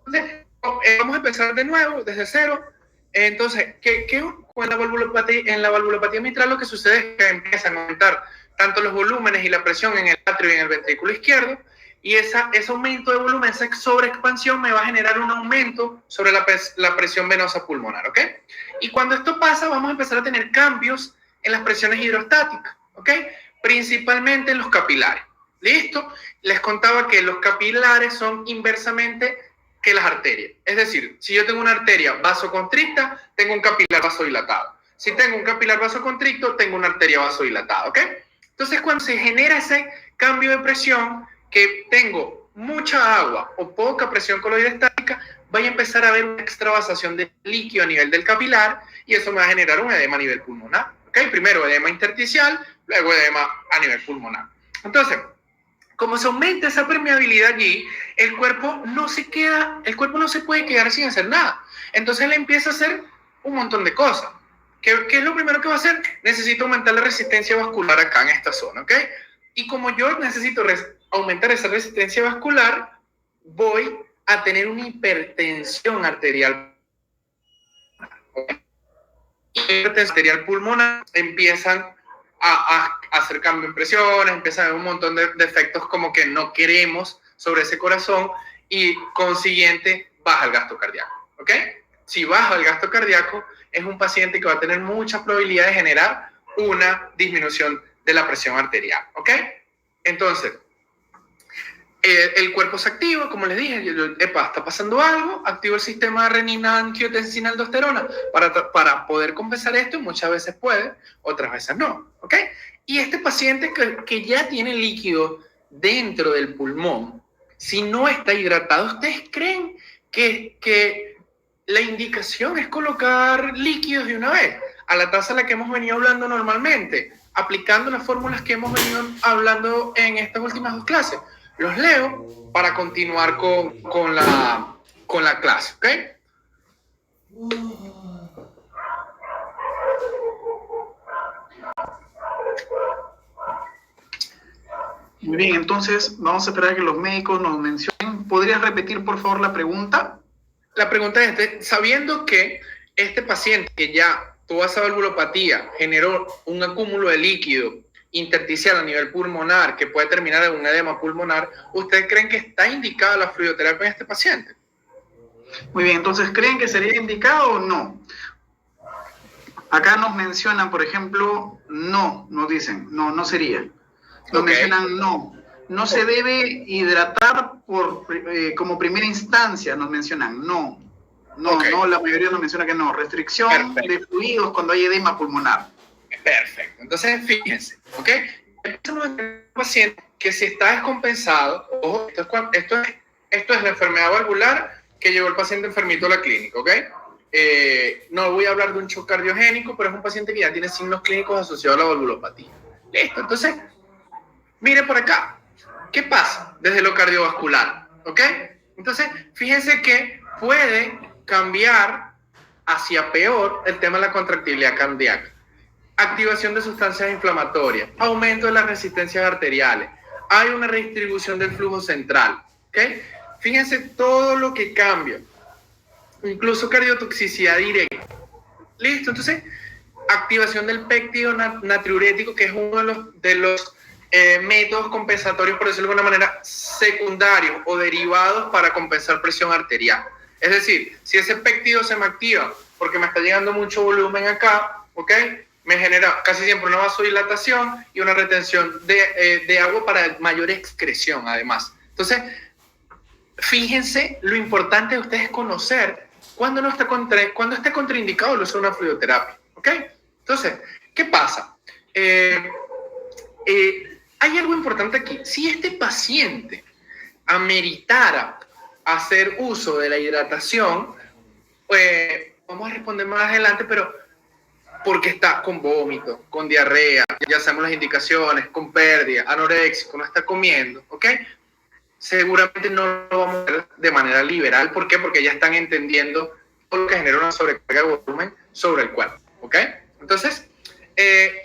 Entonces, vamos a empezar de nuevo, desde cero. Entonces, con la valvulopatía mitral lo que sucede es que empiezan a aumentar tanto los volúmenes y la presión en el atrio y en el ventrículo izquierdo, y ese aumento de volumen, esa sobreexpansión me va a generar un aumento sobre la presión venosa pulmonar, ¿ok? Y cuando esto pasa, vamos a empezar a tener cambios en las presiones hidrostáticas, ¿ok? Principalmente en los capilares. ¿Listo? Les contaba que los capilares son inversamente que las arterias. Es decir, si yo tengo una arteria vasoconstricta, tengo un capilar vasodilatado. Si tengo un capilar vasoconstricto, tengo una arteria vasodilatada, ¿ok? Entonces, cuando se genera ese cambio de presión, que tengo mucha agua o poca presión coloidestática, vaya a empezar a haber una extravasación de líquido a nivel del capilar y eso me va a generar un edema a nivel pulmonar, ¿ok? Primero edema intersticial, luego edema a nivel pulmonar. Entonces, como se aumenta esa permeabilidad allí, el cuerpo no se puede quedar sin hacer nada. Entonces él empieza a hacer un montón de cosas. ¿Qué es lo primero que va a hacer? Necesito aumentar la resistencia vascular acá en esta zona, ¿ok? Y como yo necesito aumentar esa resistencia vascular, voy a tener una hipertensión arterial. Hipertensión arterial pulmonar, empiezan a hacer cambio en presiones, empiezan a haber un montón de efectos como que no queremos sobre ese corazón y consiguiente baja el gasto cardíaco, ¿ok? Si baja el gasto cardíaco, es un paciente que va a tener mucha probabilidad de generar una disminución de la presión arterial, ¿ok? Entonces, el cuerpo se activa, como les dije, está pasando algo, activa el sistema de renina, angiotensina, aldosterona para poder compensar esto y muchas veces puede, otras veces no, ¿ok? Y este paciente que ya tiene líquido dentro del pulmón, si no está hidratado, ¿ustedes creen que la indicación es colocar líquidos de una vez a la tasa a la que hemos venido hablando normalmente, aplicando las fórmulas que hemos venido hablando en estas últimas dos clases? Los leo para continuar con la clase, ¿ok? Muy bien, entonces vamos a esperar a que los médicos nos mencionen. ¿Podrías repetir, por favor, la pregunta? La pregunta es, sabiendo que este paciente que ya tuvo esa valvulopatía generó un acúmulo de líquido intersticial a nivel pulmonar que puede terminar en un edema pulmonar, ¿ustedes creen que está indicada la fluidoterapia en este paciente? Muy bien, entonces, ¿creen que sería indicado o no? Acá nos mencionan, por ejemplo, no, nos dicen, no, no sería. Nos mencionan no se debe hidratar como primera instancia, nos mencionan no, la mayoría nos menciona que no. Restricción de fluidos cuando hay edema pulmonar. Perfecto, entonces fíjense, ¿ok? Empezamos a tener un paciente que si está descompensado, ojo, esto es la enfermedad valvular que llevó el paciente enfermito a la clínica, ¿ok? No voy a hablar de un shock cardiogénico, pero es un paciente que ya tiene signos clínicos asociados a la valvulopatía. Listo, entonces, mire por acá, ¿qué pasa desde lo cardiovascular? ¿Ok? Entonces, fíjense que puede cambiar hacia peor el tema de la contractilidad cardíaca. Activación de sustancias inflamatorias, aumento de las resistencias arteriales, hay una redistribución del flujo central, ¿ok? Fíjense todo lo que cambia, incluso cardiotoxicidad directa. Listo, entonces, activación del péptido natriurético, que es uno de los métodos compensatorios, por decirlo de alguna manera, secundarios o derivados para compensar presión arterial. Es decir, si ese péptido se me activa porque me está llegando mucho volumen acá, ¿ok? Me genera casi siempre una vasodilatación y una retención de agua para mayor excreción, además. Entonces, fíjense lo importante de ustedes conocer cuando está contraindicado el uso de una fluidoterapia, ¿ok? Entonces, ¿qué pasa? Hay algo importante aquí. Si este paciente ameritara hacer uso de la hidratación, vamos a responder más adelante, pero porque está con vómito, con diarrea, ya sabemos las indicaciones, con pérdida, anoréxico, no está comiendo, ¿ok? Seguramente no lo vamos a hacer de manera liberal. ¿Por qué? Porque ya están entendiendo todo lo que genera una sobrecarga de volumen sobre el cuerpo, ¿ok? Entonces,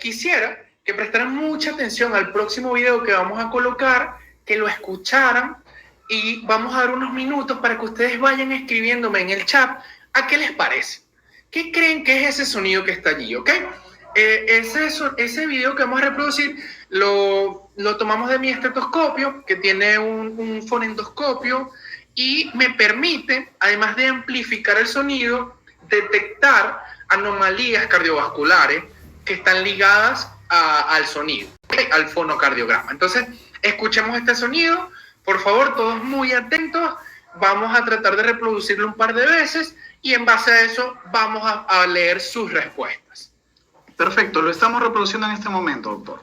quisiera que prestaran mucha atención al próximo video que vamos a colocar, que lo escucharan y vamos a dar unos minutos para que ustedes vayan escribiéndome en el chat a qué les parece. ¿Qué creen que es ese sonido que está allí? ¿Ok? Ese video que vamos a reproducir lo tomamos de mi estetoscopio, que tiene un fonendoscopio, y me permite, además de amplificar el sonido, detectar anomalías cardiovasculares que están ligadas al sonido, ¿okay? Al fonocardiograma. Entonces, escuchemos este sonido. Por favor, todos muy atentos. Vamos a tratar de reproducirlo un par de veces y en base a eso vamos a leer sus respuestas. Perfecto, lo estamos reproduciendo en este momento, doctor.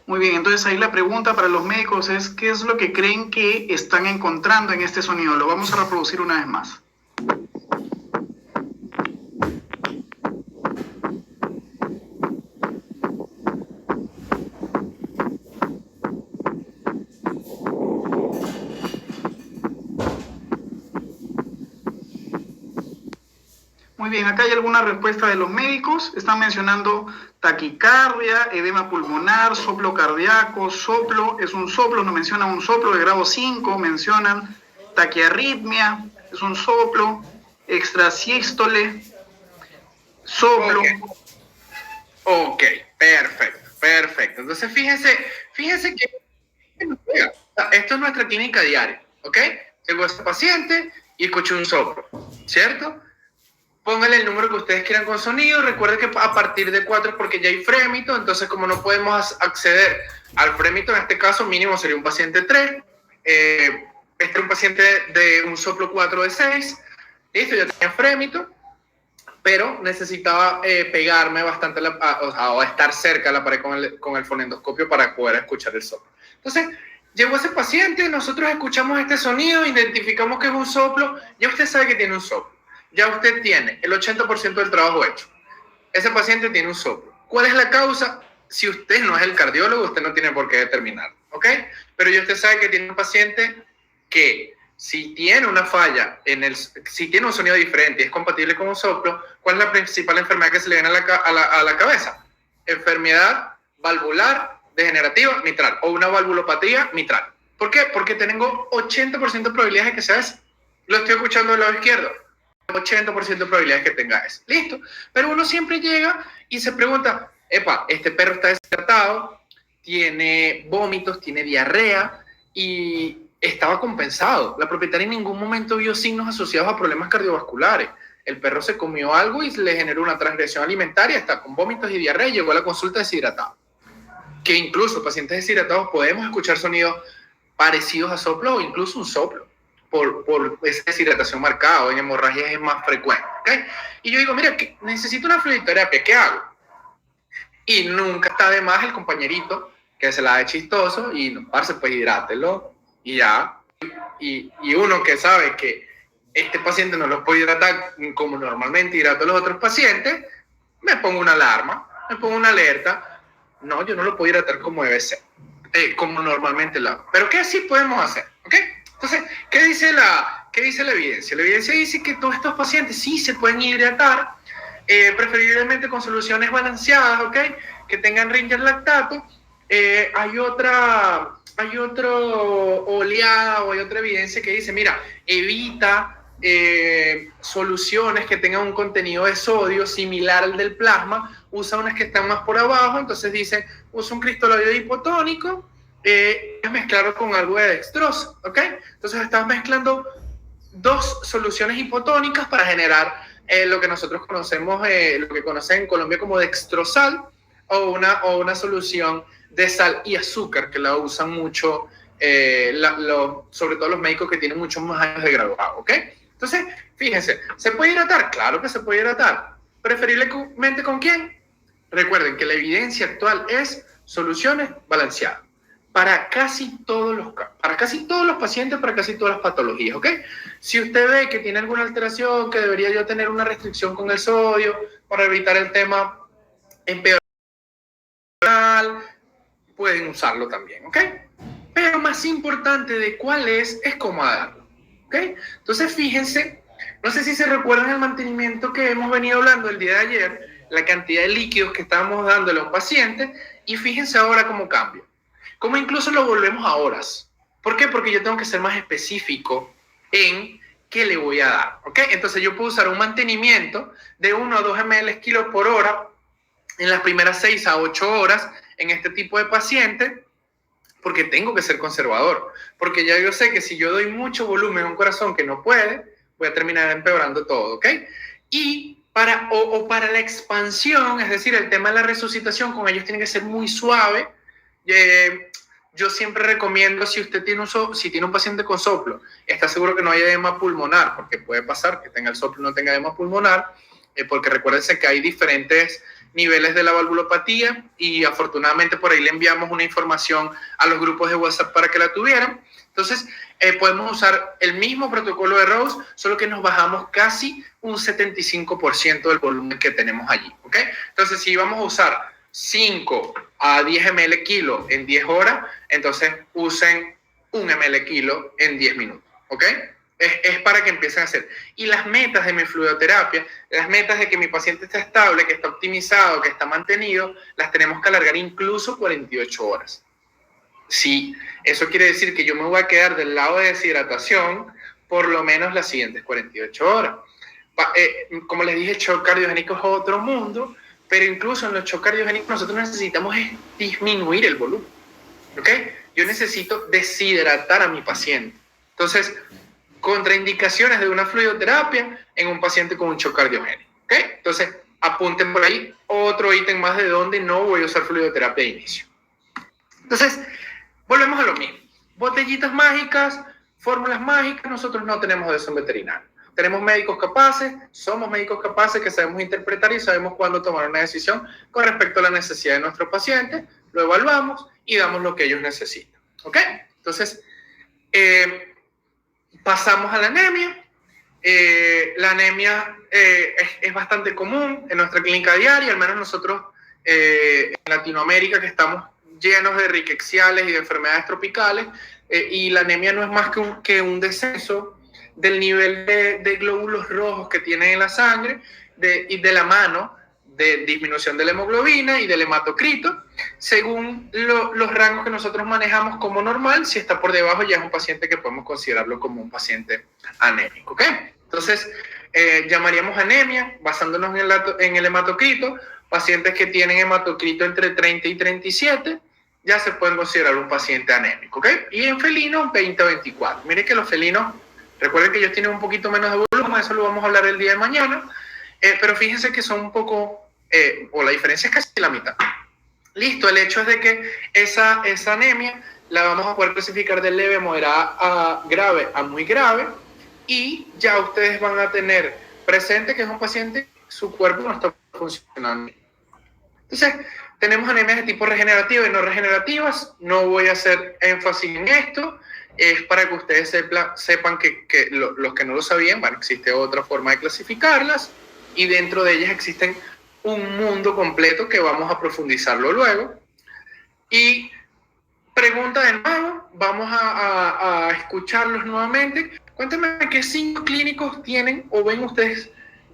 Muy bien, entonces ahí la pregunta para los médicos es ¿qué es lo que creen que están encontrando en este sonido? Lo vamos a reproducir una vez más. Muy bien, acá hay alguna respuesta de los médicos. Están mencionando taquicardia, edema pulmonar, soplo cardíaco, soplo, es un soplo, nos mencionan un soplo de grado 5, mencionan taquiarritmia, es un soplo, extrasístole, soplo. Ok, perfecto. Entonces fíjense que esto es nuestra clínica diaria, ¿ok? Tengo a ese paciente y escucho un soplo, ¿cierto? Póngale el número que ustedes quieran con sonido. Recuerden que a partir de 4 es porque ya hay frémito, entonces como no podemos acceder al frémito, en este caso mínimo sería un paciente 3, este es un paciente de un soplo 4 de 6, listo, ya tenía frémito, pero necesitaba pegarme bastante, o estar cerca a la pared con el fonendoscopio para poder escuchar el soplo. Entonces, llegó ese paciente, nosotros escuchamos este sonido, identificamos que es un soplo, ya usted sabe que tiene un soplo. Ya usted tiene el 80% del trabajo hecho. Ese paciente tiene un soplo. ¿Cuál es la causa? Si usted no es el cardiólogo, usted no tiene por qué determinar, ¿ok? Pero ya usted sabe que tiene un paciente que si tiene una falla, si tiene un sonido diferente y es compatible con un soplo, ¿cuál es la principal enfermedad que se le viene a la cabeza? Enfermedad valvular degenerativa mitral o una valvulopatía mitral. ¿Por qué? Porque tengo 80% de probabilidades de que sea eso. Lo estoy escuchando del lado izquierdo. 80% de probabilidades que tenga eso. Listo. Pero uno siempre llega y se pregunta, epa, este perro está deshidratado, tiene vómitos, tiene diarrea y estaba compensado. La propietaria en ningún momento vio signos asociados a problemas cardiovasculares. El perro se comió algo y le generó una transgresión alimentaria, está con vómitos y diarrea y llegó a la consulta deshidratado. Que incluso pacientes deshidratados podemos escuchar sonidos parecidos a soplo o incluso un soplo por esa deshidratación marcada, o en hemorragias es más frecuente. ¿Okay? Y yo digo, mira, necesito una fluidoterapia, ¿qué hago? Y nunca está de más el compañerito que se la de chistoso y no, parce, pues hidrátelo y ya. Y uno que sabe que este paciente no lo puede hidratar como normalmente hidrato a los otros pacientes, me pongo una alarma, me pongo una alerta. No, yo no lo puedo hidratar como debe ser, como normalmente lo hago. Pero ¿qué sí podemos hacer? ¿Ok? Entonces, ¿qué dice la evidencia? La evidencia dice que todos estos pacientes sí se pueden hidratar, preferiblemente con soluciones balanceadas, ¿ok? Que tengan ringer lactato. Hay otra oleada o hay otra evidencia que dice, mira, evita soluciones que tengan un contenido de sodio similar al del plasma, usa unas que están más por abajo, entonces dicen, usa un cristaloide hipotónico, mezclarlo con algo de dextrosa, ¿ok? Entonces estás mezclando dos soluciones hipotónicas para generar lo que nosotros conocemos, lo que conocen en Colombia como dextrosal, o una solución de sal y azúcar, que la usan mucho, sobre todo los médicos que tienen muchos más años de graduado, ¿ok? Entonces, fíjense, ¿se puede hidratar? Claro que se puede hidratar. ¿Preferiblemente con quién? Recuerden que la evidencia actual es soluciones balanceadas para casi todos los pacientes, para casi todas las patologías, ¿ok? Si usted ve que tiene alguna alteración, que debería yo tener una restricción con el sodio para evitar el tema empeorar, pueden usarlo también, ¿ok? Pero más importante de cuál es cómo darlo, ¿ok? Entonces, fíjense, no sé si se recuerdan el mantenimiento que hemos venido hablando el día de ayer, la cantidad de líquidos que estábamos dándole a un paciente, y fíjense ahora cómo cambia. Cómo incluso lo volvemos a horas. ¿Por qué? Porque yo tengo que ser más específico en qué le voy a dar, ¿ok? Entonces yo puedo usar un mantenimiento de 1 a 2 ml kilo por hora en las primeras 6 a 8 horas en este tipo de paciente, porque tengo que ser conservador, porque ya yo sé que si yo doy mucho volumen a un corazón que no puede, voy a terminar empeorando todo, ¿ok? Y para la expansión, es decir, el tema de la resucitación, con ellos tiene que ser muy suave. Yo siempre recomiendo, si usted tiene un paciente con soplo, está seguro que no hay edema pulmonar, porque puede pasar que tenga el soplo y no tenga edema pulmonar, porque recuérdense que hay diferentes niveles de la valvulopatía y afortunadamente por ahí le enviamos una información a los grupos de WhatsApp para que la tuvieran. Entonces, podemos usar el mismo protocolo de Rose, solo que nos bajamos casi un 75% del volumen que tenemos allí, ¿ok? Entonces, si vamos a usar 5 a 10 ml kilo en 10 horas, entonces usen 1 ml kilo en 10 minutos, ¿ok? Es para que empiecen a hacer. Y las metas de mi fluidoterapia, las metas de que mi paciente esté estable, que está optimizado, que está mantenido, las tenemos que alargar incluso 48 horas. Sí, eso quiere decir que yo me voy a quedar del lado de deshidratación por lo menos las siguientes 48 horas. Como les dije, el shock cardiogénico es otro mundo, pero incluso en los shock cardiogénicos nosotros necesitamos disminuir el volumen, ¿ok? Yo necesito deshidratar a mi paciente. Entonces, contraindicaciones de una fluidoterapia en un paciente con un shock cardiogénico, ¿ok? Entonces, apunten por ahí otro ítem más de donde no voy a usar fluidoterapia de inicio. Entonces, volvemos a lo mismo. Botellitas mágicas, fórmulas mágicas, nosotros no tenemos de eso en veterinario. Tenemos médicos capaces, somos médicos capaces que sabemos interpretar y sabemos cuándo tomar una decisión con respecto a la necesidad de nuestros pacientes, lo evaluamos y damos lo que ellos necesitan, ¿ok? Entonces, pasamos a la anemia. La anemia es bastante común en nuestra clínica diaria, al menos nosotros en Latinoamérica, que estamos llenos de riqueciales y de enfermedades tropicales, y la anemia no es más que un descenso del nivel de glóbulos rojos que tienen en la sangre y de la mano de disminución de la hemoglobina y del hematocrito, según los rangos que nosotros manejamos como normal. Si está por debajo ya es un paciente que podemos considerarlo como un paciente anémico, ¿ok? Entonces, llamaríamos anemia, basándonos en el hematocrito. Pacientes que tienen hematocrito entre 30 y 37 ya se pueden considerar un paciente anémico, ¿ok? Y en felinos, 20 a 24. Miren que los felinos, recuerden que ellos tienen un poquito menos de volumen, eso lo vamos a hablar el día de mañana, pero fíjense que son un poco, o la diferencia es casi la mitad. Listo, el hecho es de que esa anemia la vamos a poder clasificar de leve, moderada a grave a muy grave, y ya ustedes van a tener presente que es un paciente, su cuerpo no está funcionando. Entonces, tenemos anemias de tipo regenerativa y no regenerativas. No voy a hacer énfasis en esto. Es para que ustedes sepan que los que no lo sabían, bueno, existe otra forma de clasificarlas y dentro de ellas existen un mundo completo que vamos a profundizarlo luego. Y pregunta de nuevo, vamos a escucharlos nuevamente. Cuéntenme qué signos clínicos tienen o ven ustedes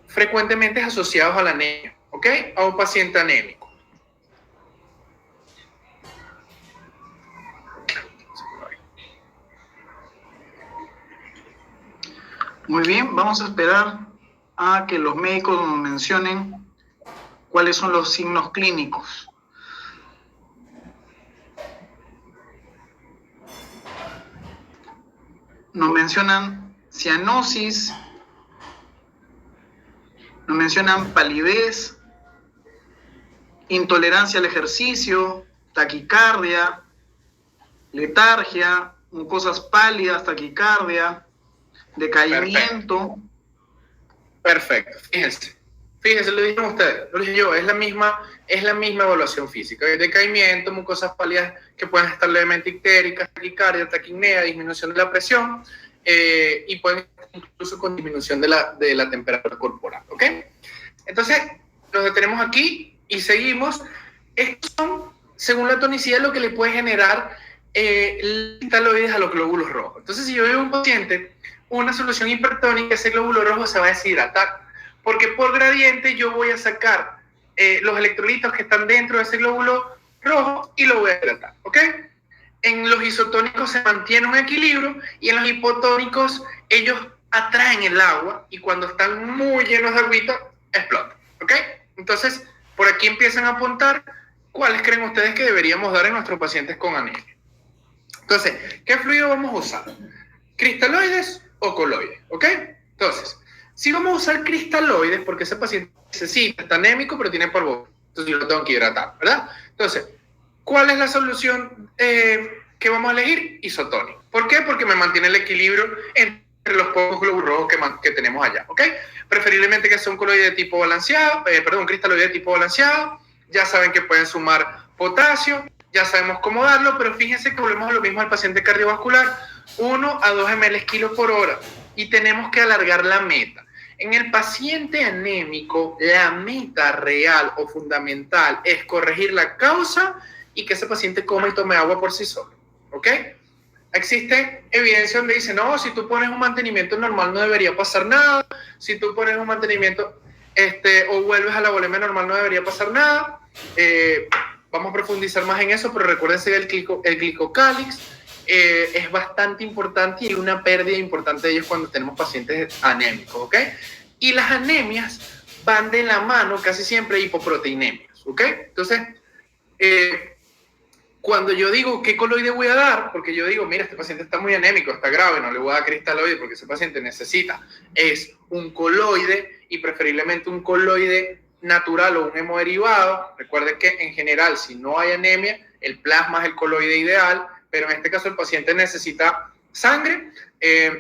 frecuentemente asociados a la anemia, ¿ok? A un paciente anémico. Muy bien, vamos a esperar a que los médicos nos mencionen cuáles son los signos clínicos. Nos mencionan cianosis, nos mencionan palidez, intolerancia al ejercicio, taquicardia, letargia, mucosas pálidas, taquicardia, decaimiento. Perfecto. Fíjense, lo dijeron ustedes, lo dije yo, es la misma evaluación física. Decaimiento, mucosas pálidas que pueden estar levemente ictéricas, taquicardia, taquipnea, disminución de la presión, y pueden estar incluso con disminución de la temperatura corporal, ¿ok? Entonces, nos detenemos aquí y seguimos. Estos son, según la tonicidad, lo que le puede generar cristaloides a los glóbulos rojos. Entonces, si yo veo a un paciente una solución hipertónica, ese glóbulo rojo se va a deshidratar, porque por gradiente yo voy a sacar los electrolitos que están dentro de ese glóbulo rojo y lo voy a hidratar, ¿ok? En los isotónicos se mantiene un equilibrio y en los hipotónicos ellos atraen el agua y cuando están muy llenos de agüita, explotan, ¿ok? Entonces, por aquí empiezan a apuntar cuáles creen ustedes que deberíamos dar en nuestros pacientes con anemia. Entonces, ¿qué fluido vamos a usar? ¿Cristaloides o coloides? ¿Ok? Entonces, si vamos a usar cristaloides, porque ese paciente necesita, está anémico, pero tiene polvo, entonces yo lo tengo que hidratar, ¿verdad? Entonces, ¿cuál es la solución que vamos a elegir? Isotónico. ¿Por qué? Porque me mantiene el equilibrio entre los pocos glóbulos rojos que tenemos allá, ¿ok? Preferiblemente que sea un coloide de tipo balanceado, un cristaloide de tipo balanceado. Ya saben que pueden sumar potasio, ya sabemos cómo darlo, pero fíjense que volvemos a lo mismo al paciente cardiovascular, 1 a 2 ml kilo por hora, y tenemos que alargar la meta. En el paciente anémico, la meta real o fundamental es corregir la causa y que ese paciente coma y tome agua por sí solo, ¿ok? Existe evidencia donde dice, no, si tú pones un mantenimiento normal no debería pasar nada, si tú pones un mantenimiento o vuelves a la volemia normal no debería pasar nada. Vamos a profundizar más en eso, pero recuérdense que el glicocálix es bastante importante y hay una pérdida importante de ellos cuando tenemos pacientes anémicos, ¿ok? Y las anemias van de la mano casi siempre hipoproteinemias, ¿ok? Entonces, cuando yo digo qué coloide voy a dar, porque yo digo, mira, este paciente está muy anémico, está grave, no le voy a dar cristaloide porque ese paciente necesita, es un coloide y preferiblemente un coloide natural o un hemoderivado. Recuerden que en general, si no hay anemia, el plasma es el coloide ideal, pero en este caso el paciente necesita sangre.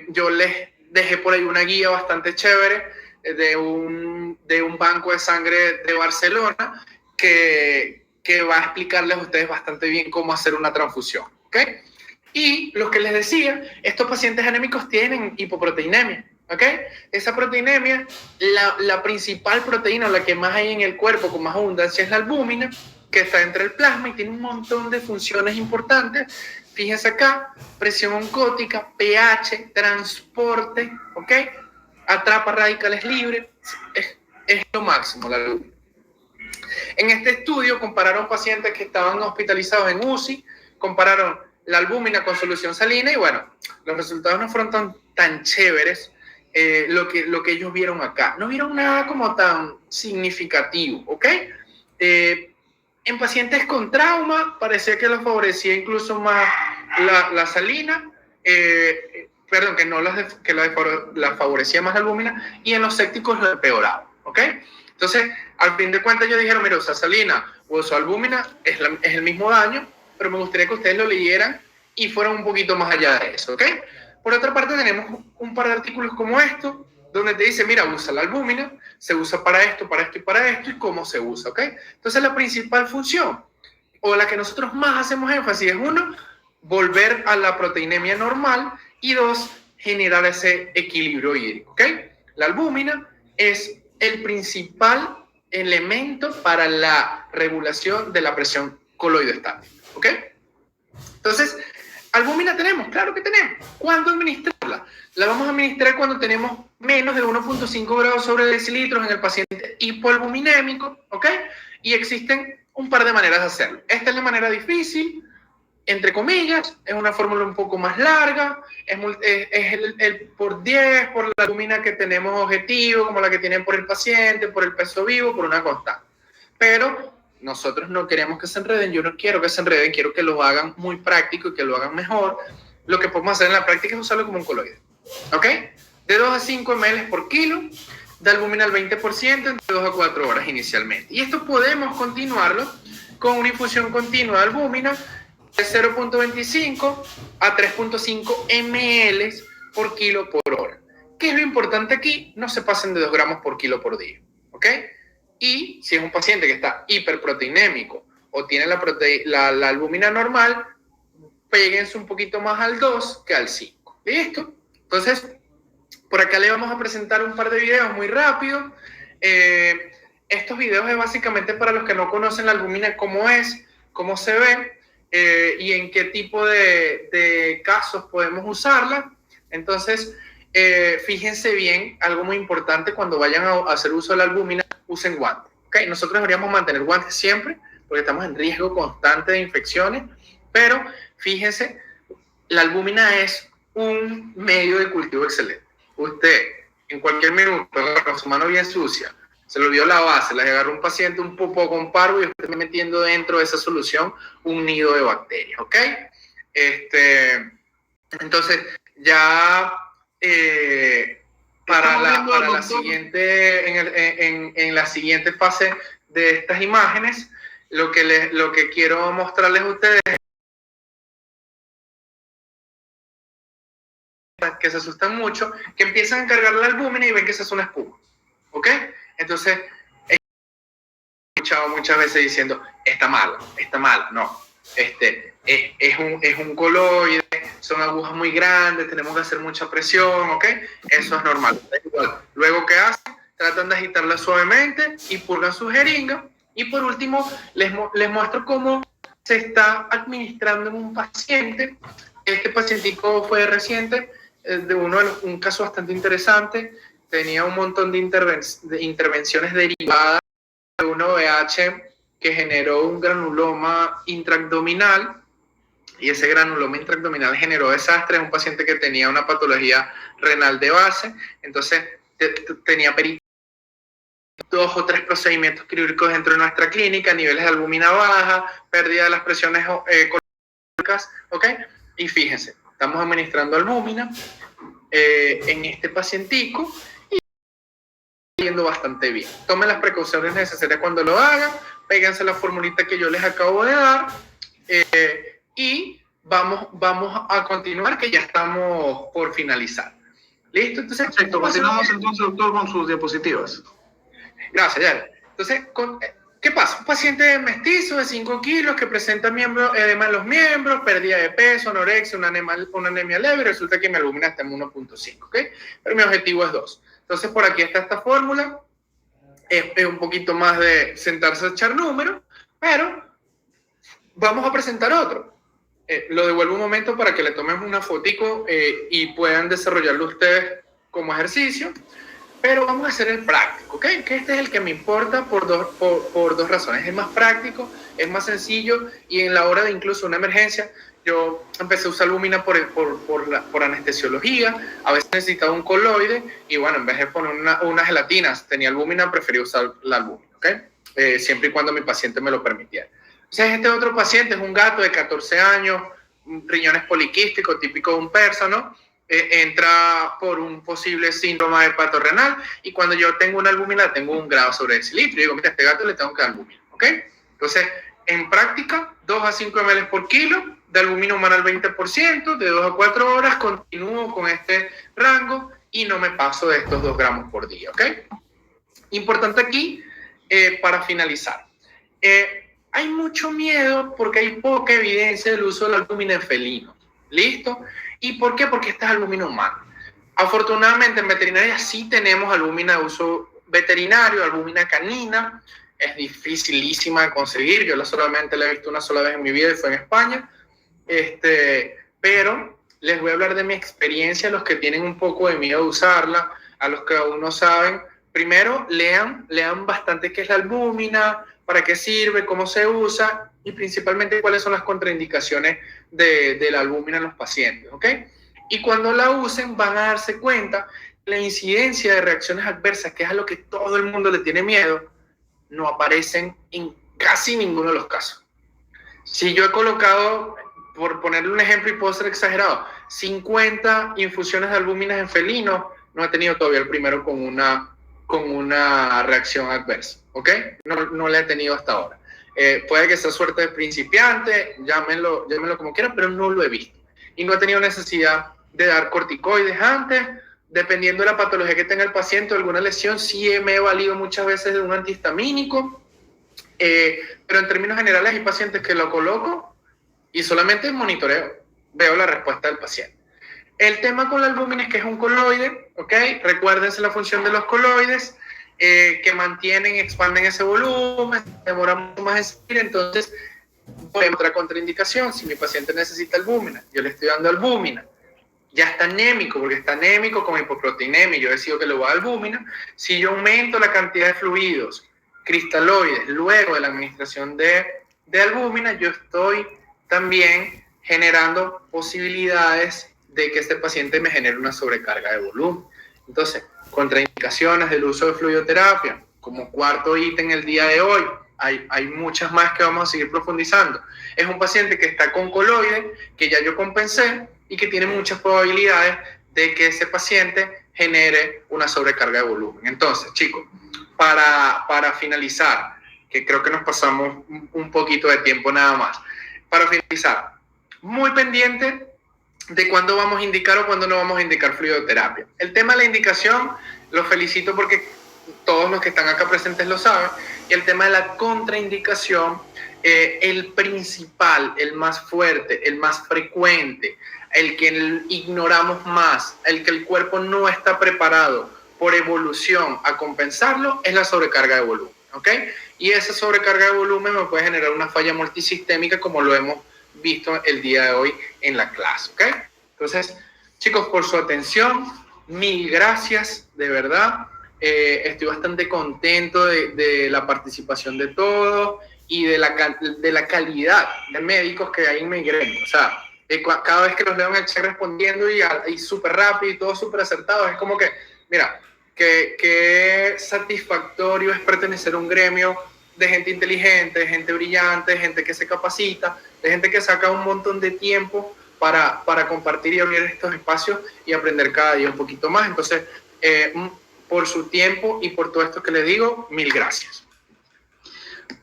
Yo les dejé por ahí una guía bastante chévere de un banco de sangre de Barcelona que va a explicarles a ustedes bastante bien cómo hacer una transfusión, ¿ok? Y lo que les decía, estos pacientes anémicos tienen hipoproteinemia, ¿ok? Esa proteinemia, la principal proteína, la que más hay en el cuerpo con más abundancia es la albúmina, que está entre el plasma y tiene un montón de funciones importantes. Fíjense acá, presión oncótica, pH, transporte, ¿ok? Atrapa radicales libres, es lo máximo la albúmina. En este estudio compararon pacientes que estaban hospitalizados en UCI, compararon la albúmina con solución salina y bueno, los resultados no fueron tan chéveres lo que ellos vieron acá. No vieron nada como tan significativo, ¿ok? En pacientes con trauma parecía que los favorecía incluso más la salina, perdón, que no que la favorecía más la albúmina, y en los sépticos lo empeoraba, ¿ok? Entonces, al fin de cuentas, yo dijeron, mira, usa salina o usa albúmina, es el mismo daño, pero me gustaría que ustedes lo leyeran y fueran un poquito más allá de eso, ¿ok? Por otra parte, tenemos un par de artículos como estos, donde te dice, mira, usa la albúmina, se usa para esto y para esto, y cómo se usa, ¿ok? Entonces, la principal función, o la que nosotros más hacemos énfasis, es uno, volver a la proteinemia normal, y dos, generar ese equilibrio hídrico, ¿ok? La albúmina es el principal elemento para la regulación de la presión coloidostática, ¿ok? Entonces, albúmina tenemos, claro que tenemos. ¿Cuándo administrarla? La vamos a administrar cuando tenemos menos de 1.5 grados sobre decilitros en el paciente hipoalbuminémico, ¿ok? Y existen un par de maneras de hacerlo. Esta es la manera difícil, entre comillas, es una fórmula un poco más larga, es el por 10, por la albúmina que tenemos objetivo, como la que tienen por el paciente, por el peso vivo, por una constante. Pero nosotros no queremos que se enreden, yo no quiero que se enreden, quiero que lo hagan muy práctico y que lo hagan mejor. Lo que podemos hacer en la práctica es usarlo como un coloide, ¿ok? De 2 a 5 ml por kilo, de albúmina al 20% entre 2 a 4 horas inicialmente. Y esto podemos continuarlo con una infusión continua de albúmina de 0.25 a 3.5 ml por kilo por hora. ¿Qué es lo importante aquí? No se pasen de 2 gramos por kilo por día, ¿ok? Y si es un paciente que está hiperproteinémico o tiene la albúmina normal, péguense un poquito más al 2 que al 5. ¿Listo? Entonces, por acá le vamos a presentar un par de videos muy rápido. Estos videos es básicamente para los que no conocen la albúmina, cómo es, cómo se ve, y en qué tipo de casos podemos usarla. Entonces, fíjense bien, algo muy importante, cuando vayan a hacer uso de la albúmina, usen guantes, ¿okay? Nosotros deberíamos mantener guantes siempre, porque estamos en riesgo constante de infecciones, pero fíjense, la albúmina es un medio de cultivo excelente. Usted, en cualquier minuto, con su mano bien sucia, se le olvidó la base, le agarró un paciente un poco con parvo y usted está metiendo dentro de esa solución un nido de bacterias, ¿ok? Entonces, ya para la siguiente, en la siguiente fase de estas imágenes, lo que quiero mostrarles a ustedes, que se asustan mucho, que empiezan a cargar la albúmina y ven que esa es una espuma, ¿ok? Entonces, he escuchado muchas veces diciendo, está mal, no, es un coloide, son agujas muy grandes, tenemos que hacer mucha presión, ¿ok? Eso es normal. Luego, ¿qué hacen? Tratan de agitarla suavemente y purgan su jeringa. Y por último, les muestro cómo se está administrando en un paciente. Este pacientico fue reciente, un caso bastante interesante. Tenía un montón de intervenciones derivadas de un OVH que generó un granuloma intraabdominal, y ese granuloma intraabdominal generó desastre. Es un paciente que tenía una patología renal de base, entonces tenía 2 o 3 procedimientos quirúrgicos dentro de nuestra clínica, niveles de albúmina baja, pérdida de las presiones colónicas, ¿ok? Y fíjense, estamos administrando albúmina en este pacientico y yendo bastante bien. Tomen las precauciones necesarias cuando lo hagan, péguense la formulita que yo les acabo de dar, y vamos a continuar, que ya estamos por finalizar. ¿Listo? Entonces, perfecto, continuamos entonces, doctor, con sus diapositivas. Gracias, ya. Entonces, ¿qué pasa? Un paciente mestizo de 5 kilos que presenta edema en los miembros, pérdida de peso, anorexia, una anemia leve, y resulta que mi albúmina está en 1.5, ¿ok? Pero mi objetivo es 2. Entonces, por aquí está esta fórmula. Es un poquito más de sentarse a echar números, pero vamos a presentar otro. Lo devuelvo un momento para que le tomen una fotico y puedan desarrollarlo ustedes como ejercicio. Pero vamos a hacer el práctico, ¿ok? Que este es el que me importa por dos razones. Es más práctico, es más sencillo, y en la hora de incluso una emergencia, yo empecé a usar albúmina por anestesiología, a veces necesitaba un coloide y bueno, en vez de poner una gelatina, tenía albúmina, preferí usar la albúmina, ¿ok? Siempre y cuando mi paciente me lo permitiera. Entonces este otro paciente es un gato de 14 años, riñones poliquísticos, típico de un persa, ¿no? Entra por un posible síndrome hepatorenal y cuando yo tengo una albúmina tengo un grado sobre decilitro y digo, mira, a este gato le tengo que dar albúmina, ¿ok? Entonces, en práctica, 2 a 5 ml por kilo de albúmina humana al 20%, de 2 a 4 horas, continúo con este rango y no me paso de estos 2 gramos por día, ¿ok? Importante aquí, para finalizar. Hay mucho miedo porque hay poca evidencia del uso de la albúmina en felinos. ¿Listo? ¿Y por qué? Porque esta es albúmina humana. Afortunadamente en veterinaria sí tenemos albúmina de uso veterinario, albúmina canina. Es dificilísima de conseguir. Yo solamente la he visto una sola vez en mi vida y fue en España. Pero les voy a hablar de mi experiencia, a los que tienen un poco de miedo de usarla, a los que aún no saben. Primero, lean bastante qué es la albúmina, para qué sirve, cómo se usa y principalmente cuáles son las contraindicaciones de la albúmina en los pacientes, ¿ok? Y cuando la usen van a darse cuenta que la incidencia de reacciones adversas, que es a lo que todo el mundo le tiene miedo, no aparecen en casi ninguno de los casos. Si yo he colocado, por ponerle un ejemplo y puedo ser exagerado, 50 infusiones de albúminas en felinos, no he tenido todavía el primero con una reacción adversa, ¿ok? No la he tenido hasta ahora. Puede que sea suerte de principiante, llámenlo como quieran, pero no lo he visto. Y no he tenido necesidad de dar corticoides antes. Dependiendo de la patología que tenga el paciente o alguna lesión, sí me he valido muchas veces de un antihistamínico. Pero en términos generales hay pacientes que lo coloco y solamente monitoreo, veo la respuesta del paciente. El tema con la albúmina es que es un coloide, ¿ok? Recuérdense la función de los coloides, que mantienen, expanden ese volumen, demora mucho más en salir. Entonces, otra contraindicación, si mi paciente necesita albúmina, yo le estoy dando albúmina, ya está anémico, porque está anémico con hipoproteinemia, yo decido que le voy a dar albúmina. Si yo aumento la cantidad de fluidos cristaloides luego de la administración de albúmina, yo estoy también generando posibilidades de que este paciente me genere una sobrecarga de volumen. Entonces, contraindicaciones del uso de fluidoterapia, como cuarto ítem el día de hoy, hay muchas más que vamos a seguir profundizando. Es un paciente que está con coloide, que ya yo compensé y que tiene muchas probabilidades de que ese paciente genere una sobrecarga de volumen. Entonces, chicos, para finalizar, que creo que nos pasamos un poquito de tiempo nada más, para finalizar, muy pendiente de cuándo vamos a indicar o cuándo no vamos a indicar fluidoterapia. El tema de la indicación, los felicito porque todos los que están acá presentes lo saben, y el tema de la contraindicación, el principal, el más fuerte, el más frecuente, el que ignoramos más, el que el cuerpo no está preparado por evolución a compensarlo, es la sobrecarga de volumen, ¿ok? Y esa sobrecarga de volumen me puede generar una falla multisistémica como lo hemos visto el día de hoy en la clase, ¿ok? Entonces, chicos, por su atención, mil gracias, de verdad. Estoy bastante contento de la participación de todos y de la calidad de médicos que hay en mi gremio. O sea, cada vez que los veo en el chat respondiendo y súper rápido y todo súper acertado, es como que, mira, qué satisfactorio es pertenecer a un gremio de gente inteligente, de gente brillante, de gente que se capacita, de gente que saca un montón de tiempo para compartir y abrir estos espacios y aprender cada día un poquito más. Entonces, por su tiempo y por todo esto que le digo, mil gracias.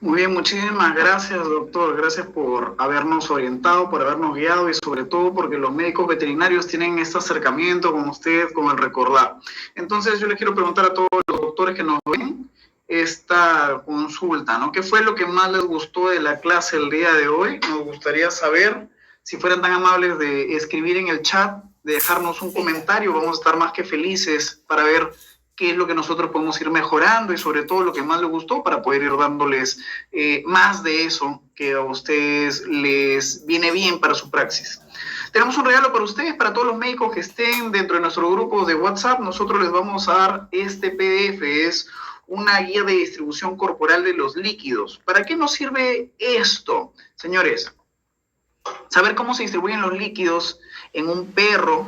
Muy bien, muchísimas gracias, doctor. Gracias por habernos orientado, por habernos guiado y sobre todo porque los médicos veterinarios tienen este acercamiento con usted, con el recordar. Entonces yo les quiero preguntar a todos los doctores que nos ven esta consulta, ¿no? ¿Qué fue lo que más les gustó de la clase el día de hoy? Nos gustaría saber, si fueran tan amables de escribir en el chat, de dejarnos un comentario, vamos a estar más que felices para ver qué es lo que nosotros podemos ir mejorando y sobre todo lo que más les gustó para poder ir dándoles más de eso que a ustedes les viene bien para su praxis. Tenemos un regalo para ustedes, para todos los médicos que estén dentro de nuestro grupo de WhatsApp. Nosotros les vamos a dar este PDF, es una guía de distribución corporal de los líquidos. ¿Para qué nos sirve esto, señores? saber cómo se distribuyen los líquidos en un perro